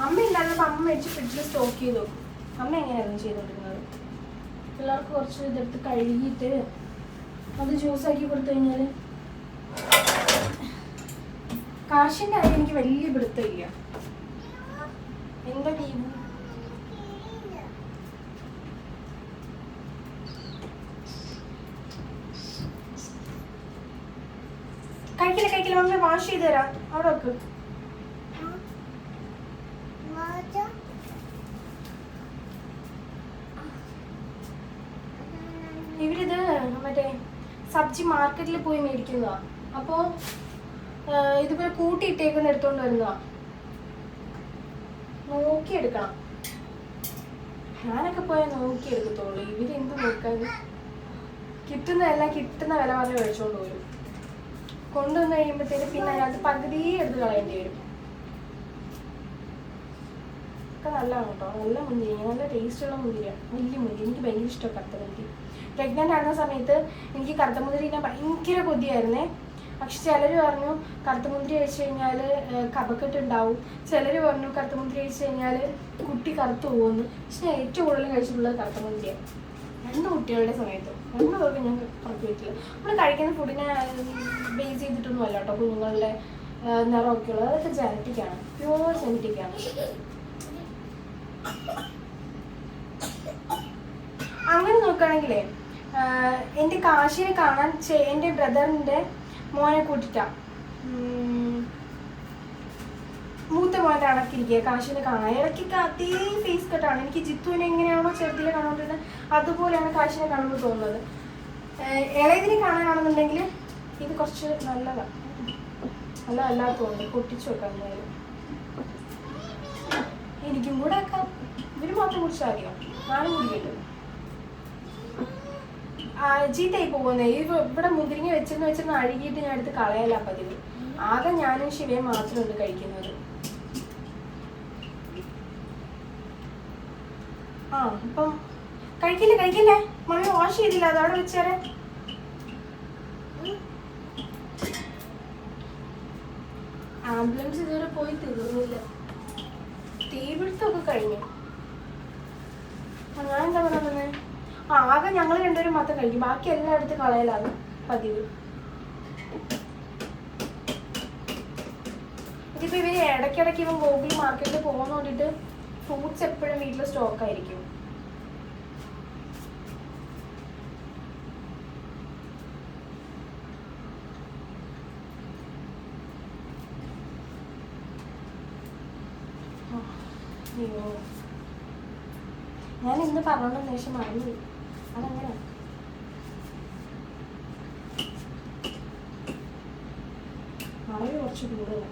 അമ്മ ഇല്ലാത്തപ്പോൾ അമ്മ വെച്ച് ഫ്രിഡ്ജിൽ സ്റ്റോക്ക് ചെയ്ത് വെക്കും. അമ്മ എങ്ങനെയായിരുന്നു ചെയ്തുകൊണ്ടിരുന്നത്? പിള്ളേർക്ക് കുറച്ച് ഇതെടുത്ത് കഴുകിയിട്ട് അത് ജ്യൂസാക്കി കൊടുത്തു കഴിഞ്ഞാൽ. കാശിൻ്റെ കാര്യം എനിക്ക് വലിയ പിടുത്തമില്ല. എന്താ ടീം കഴിക്കില്ല മമ്മി വാഷ് ചെയ്ത് തരാം. അവിടെ വെക്ക്. ഇവരിത് മറ്റേ സബ്ജി മാർക്കറ്റിൽ പോയി മേടിക്കുന്നതാ. അപ്പോൾ ഇതുപോലെ കൂട്ടിയിട്ടേക്കുന്ന എടുത്തോണ്ട് വരുന്നതാ. നോക്കിയെടുക്കണം. ഞാനൊക്കെ പോയാൽ നോക്കിയെടുക്കത്തുള്ളൂ. ഇവരെന്ത് നോക്കാൻ? കിട്ടുന്നതെല്ലാം കിട്ടുന്ന വില പറഞ്ഞ് മേടിച്ചോണ്ട് വരും. കൊണ്ടുവന്ന് കഴിയുമ്പോഴത്തേന് പിന്നെ അതിനകത്ത് പകുതി എടുത്ത് കളയേണ്ടി വരും. ഒക്കെ നല്ലതാണ് കേട്ടോ. നല്ല മുന്തിരി, നല്ല ടേസ്റ്റുള്ള മുന്തിരിയാണ്. വലിയ മുന്തിരി എനിക്ക് ഭയങ്കര ഇഷ്ടമാണ്. കറുത്ത മുന്തിരി പ്രഗ്നൻ്റ് ആയിരുന്ന സമയത്ത് എനിക്ക് കറുത്ത മുന്തിരി ഞാൻ ഭയങ്കര കൊതിയായിരുന്നേ. പക്ഷെ ചിലർ പറഞ്ഞു കറുത്ത മുന്തിരി കഴിച്ചു കഴിഞ്ഞാൽ കഫക്കെട്ട് ഉണ്ടാവും. ചിലർ പറഞ്ഞു കറുത്ത മുന്തിരി കഴിച്ചു കഴിഞ്ഞാൽ കുട്ടി കറുത്തു പോകുമെന്ന്. പക്ഷെ ഞാൻ ഏറ്റവും കൂടുതൽ കഴിച്ചിട്ടുള്ളത് കറുത്ത മുന്തിരിയാണ്. 2 കുട്ടികളുടെ സമയത്ത് 2 പേർക്ക് ഞാൻ പുറത്ത് വെച്ചില്ല. നമ്മൾ കഴിക്കുന്ന ഫുഡിനെ ബേസ് ചെയ്തിട്ടൊന്നും അല്ല കേട്ടോ. കുഞ്ഞുങ്ങളുടെ നിറമൊക്കെ ഉള്ളത് അതൊക്കെ ജനറ്റിക്കാണ്, പ്യൂർ ജനറ്റിക്കാണ്. അങ്ങനെ നോക്കുകയാണെങ്കിലേ എൻ്റെ കാശിനെ കാണാൻ എൻ്റെ ബ്രദറിൻ്റെ മോനെ കൂട്ടിട്ടാ, മൂത്ത മോൻ്റെ അണക്കിരിക്കുക കാശിനെ കാണാൻ. ഇടയ്ക്കൊക്കെ അതേ ഫേസ് കട്ടാണ്. എനിക്ക് ജിത്തുവിനെ എങ്ങനെയാണോ ചെറുതിലെ കാണുന്നത് അതുപോലെയാണ് കാശിനെ കാണുമ്പോൾ തോന്നുന്നത്. ഇളയതിനെ കാണാനാണെന്നുണ്ടെങ്കിൽ ഇത് കുറച്ച് നല്ലതാണ്. നല്ലതല്ലാത്ത തോന്നുന്നു. പൊട്ടിച്ചു വെക്കാം. എന്തായാലും എനിക്കും കൂടെ ആക്കാം. ഇവര് മാത്രം കുടിച്ചാൽ മതിയോ? ഞാനും കുടിക്കല്ലോ. ചീത്തയായി പോകുന്നേ. ഇവിടെ മുതിരിങ്ങ വെച്ചിരുന്ന് അഴുകിയിട്ട് ഞാൻ എടുത്ത് കളയല്ല പതിവ്. ആകെ ഞാനും ശിവയും മാത്രമുണ്ട് കഴിക്കുന്നത്. ഇപ്പം കഴിക്കില്ലേ മമ്മി വാഷ് ചെയ്തില്ല. അതവിടെ വെച്ചേരെ. ആംബുലൻസ് ഇതുവരെ പോയി തീർന്നില്ല. തീപിടുത്തമൊക്കെ കഴിഞ്ഞു. ഞാൻ എന്താ പറയുന്നത്, ആകെ ഞങ്ങൾ 2 പേരും മാത്രം കഴിക്കും. ബാക്കി എല്ലാം എടുത്ത് കളയലാണ് പതിവ്. ഇതിപ്പോൾ ഇവർ ഇടയ്ക്കിടയ്ക്ക് ഇവൻ ഗോകുൽ മാർക്കറ്റിൽ പോകുന്ന വേണ്ടിയിട്ട് ഫ്രൂട്ട്സ് എപ്പോഴും വീട്ടിൽ സ്റ്റോക്ക് ആയിരിക്കും. അയ്യോ, ഞാൻ ഇന്ന് പറഞ്ഞോണ്ടെന്ന് ശേഷം മറന്നു. അതങ്ങനെ മറവി കുറച്ച് കൂടുതലാണ്.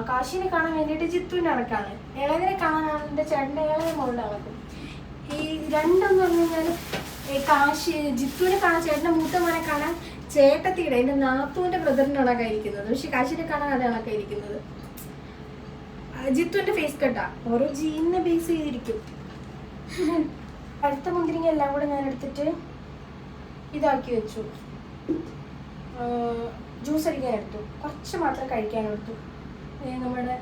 കാശിനെ കാണാൻ വേണ്ടിയിട്ട് ജിത്തുവിൻ്റെ അടക്കാണ്. ഇളയതിനെ കാണാനാണ് എൻ്റെ ചേട്ടൻ്റെ ഇളയ മോളുടെ അടക്കും. ഈ രണ്ടെന്ന് പറഞ്ഞു കഴിഞ്ഞാൽ ജിത്തുവിനെ കാണാൻ, ചേട്ടൻ്റെ മൂത്ത മോനെ കാണാൻ ചേട്ടത്തിയുടെ എൻ്റെ നാത്തൂൻ്റെ ബ്രദറിൻ്റെ അടക്കായിരിക്കുന്നത്. പക്ഷെ കാശിനെ കാണാൻ അതേ അടക്കായിരിക്കുന്നത്. ജിത്തുവിൻ്റെ ഫേസ് കട്ടാ ഓരോ ജീനിനെ ബേസ് ചെയ്തിരിക്കും. അടുത്ത മുന്തിരിങ്ങ എല്ലാം കൂടെ ഞാൻ എടുത്തിട്ട് ഇതാക്കി വെച്ചു. ജ്യൂസ് അടിക്കാൻ എടുത്തു. കുറച്ച് മാത്രം കഴിക്കാനെടുത്തു. നമ്മുടെ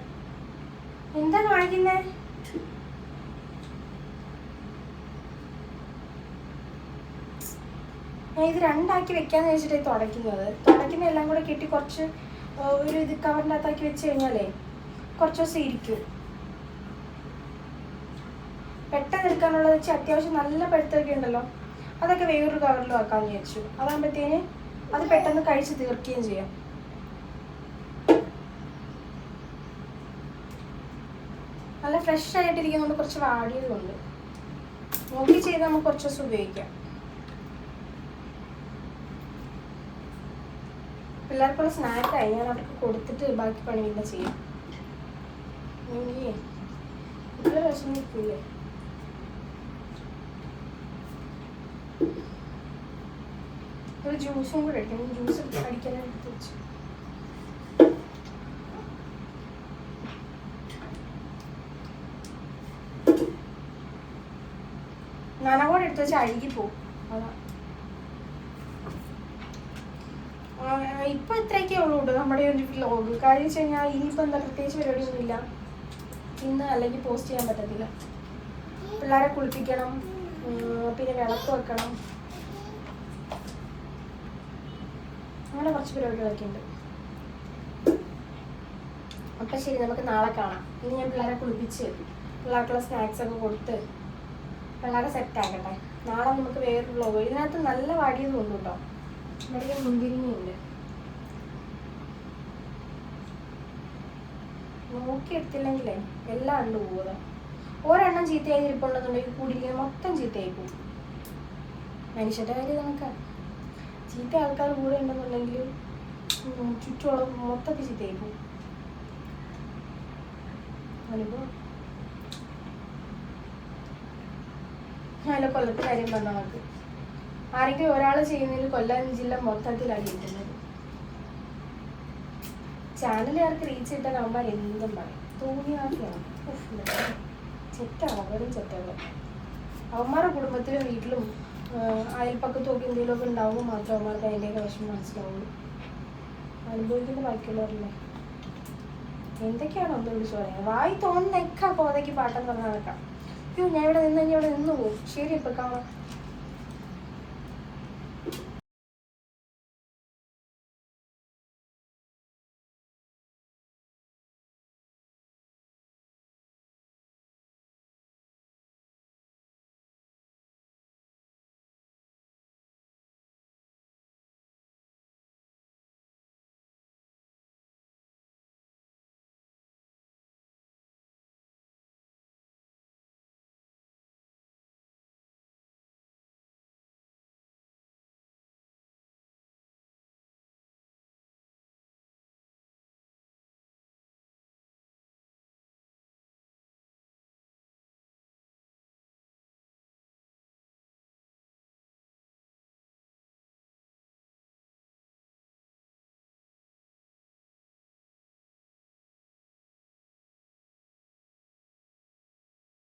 എന്താ കാണിക്കുന്നേ? ഞാൻ ഇത് രണ്ടാക്കി വെക്കാന്ന് വെച്ചിട്ട് തുടയ്ക്കുന്ന എല്ലാം കൂടെ കെട്ടി കുറച്ച് ഒരു ഇത് കവറിൻ്റെ അകത്താക്കി വെച്ച് കഴിഞ്ഞാലേ കുറച്ച് ദിവസം ഇരിക്കും. പെട്ടെന്ന് എടുക്കാനുള്ളത് വെച്ച് അത്യാവശ്യം നല്ല പഴുത്തൊക്കെ ഉണ്ടല്ലോ, അതൊക്കെ വേറൊരു കവറിലും ആക്കാമെന്ന് വിചാരിച്ചു. അതാകുമ്പോഴത്തേന് അത് പെട്ടെന്ന് കഴിച്ച് തീർക്കുകയും ചെയ്യാം. നല്ല ഫ്രഷ് ആയിട്ടിരിക്കുന്നതുകൊണ്ട് കുറച്ച് വാടിയതുകൊണ്ട് നോക്കി ചെയ്ത് നമുക്ക് കുറച്ച് ദിവസം ഉപയോഗിക്കാം. പിള്ളേർക്കുള്ള സ്നാക്കായി ഞാൻ അവർക്ക് കൊടുത്തിട്ട് ബാക്കി പണി പിന്നെ ചെയ്യാം. കുട്ടികൾ വിഷമിക്കൂലേ? ഒരു ജ്യൂസും കൂടെ അടിക്കണം. ജ്യൂസ് അടിക്കാനായിട്ട് വെച്ചു. നനവോടെ എടുത്ത് വെച്ചാൽ അഴുകി പോകും. അതാ ഇപ്പം ഇത്രയൊക്കെ ഉള്ളൂ കേട്ടോ നമ്മുടെ ഒരു വ്ലോഗ്. കാര്യം വെച്ച് കഴിഞ്ഞാൽ ഇനിയിപ്പോൾ എന്താ പ്രത്യേകിച്ച് പരിപാടിയൊന്നുമില്ല. ഇന്ന് അല്ലെങ്കിൽ പോസ്റ്റ് ചെയ്യാൻ പറ്റത്തില്ല. പിള്ളേരെ കുളിപ്പിക്കണം, പിന്നെ വിളക്ക് വെക്കണം, അങ്ങനെ കുറച്ച് പരിപാടികളൊക്കെ ഉണ്ട്. അപ്പം ശരി, നമുക്ക് നാളെ കാണാം. ഇനി ഞാൻ പിള്ളേരെ കുളിപ്പിച്ച് പിള്ളേർക്കുള്ള സ്നാക്സ് ഒക്കെ കൊടുത്ത് പിള്ളേരെ സെറ്റ് ആക്കട്ടെ. നാളെ നമുക്ക് വേറൊരു വ്ലോഗ്. ഇതിനകത്ത് നല്ല വാടിയത് കൊണ്ട് കേട്ടോ. ഇവിടെ മുന്തിരിങ്ങയുണ്ട്, നോക്കി എടുത്തില്ലെങ്കിലേ എല്ലാം ഉണ്ട് പോകുക. ഒരെണ്ണം ചീത്തയായി ഇരിപ്പുണ്ടെന്നുണ്ടെങ്കിൽ കൂടിയിരിക്കാൻ മൊത്തം ചീത്തയായി പോകും. മനുഷ്യരുടെ കാര്യം നമുക്ക് ചീത്ത ആൾക്കാർ കൂടെ ഉണ്ടെന്നുണ്ടെങ്കിൽ ചുറ്റോളം മൊത്തത്തിൽ ചീത്തയായി പോകും. അനുഭവം നല്ല കൊല്ലത്തെ കാര്യം പറഞ്ഞാൽ നമുക്ക് ആരെങ്കിലും ഒരാൾ ചെയ്യുന്നതിൽ കൊല്ലം ജില്ല മൊത്തത്തിലാണ് കിട്ടുന്നത്. ചാനലുകാർക്ക് റീച്ച് കിട്ടാൻ അവന്മാർ എന്തും പറയും. തോന്നിയാക്കിയാണ് ചെറ്റാണ്, വെറും ചെറ്റാണ്. അവന്മാരുടെ കുടുംബത്തിലും വീട്ടിലും അയൽപ്പക്കത്തും ഒക്കെ എന്തെങ്കിലുമൊക്കെ ഉണ്ടാവുമ്പോൾ മാത്രം അവന്മാർക്ക് അതിൻ്റെയൊക്കെ വിഷമം മനസ്സിലാവുള്ളൂ. അനുഭവിക്കുന്ന ബാക്കിയുള്ളവരല്ലേ. എന്തൊക്കെയാണോ ഒന്ന് വിളിച്ചു പറയാം. വായി തോന്നുന്നൊക്കെ പോതയ്ക്ക് പാട്ടെന്ന് പറഞ്ഞാൽ നടക്കാം. അയ്യോ, ഞാൻ ഇവിടെ നിന്ന് കഴിഞ്ഞാൽ ഇവിടെ നിന്ന് പോകും. ശരി, ഇപ്പം കാണാം.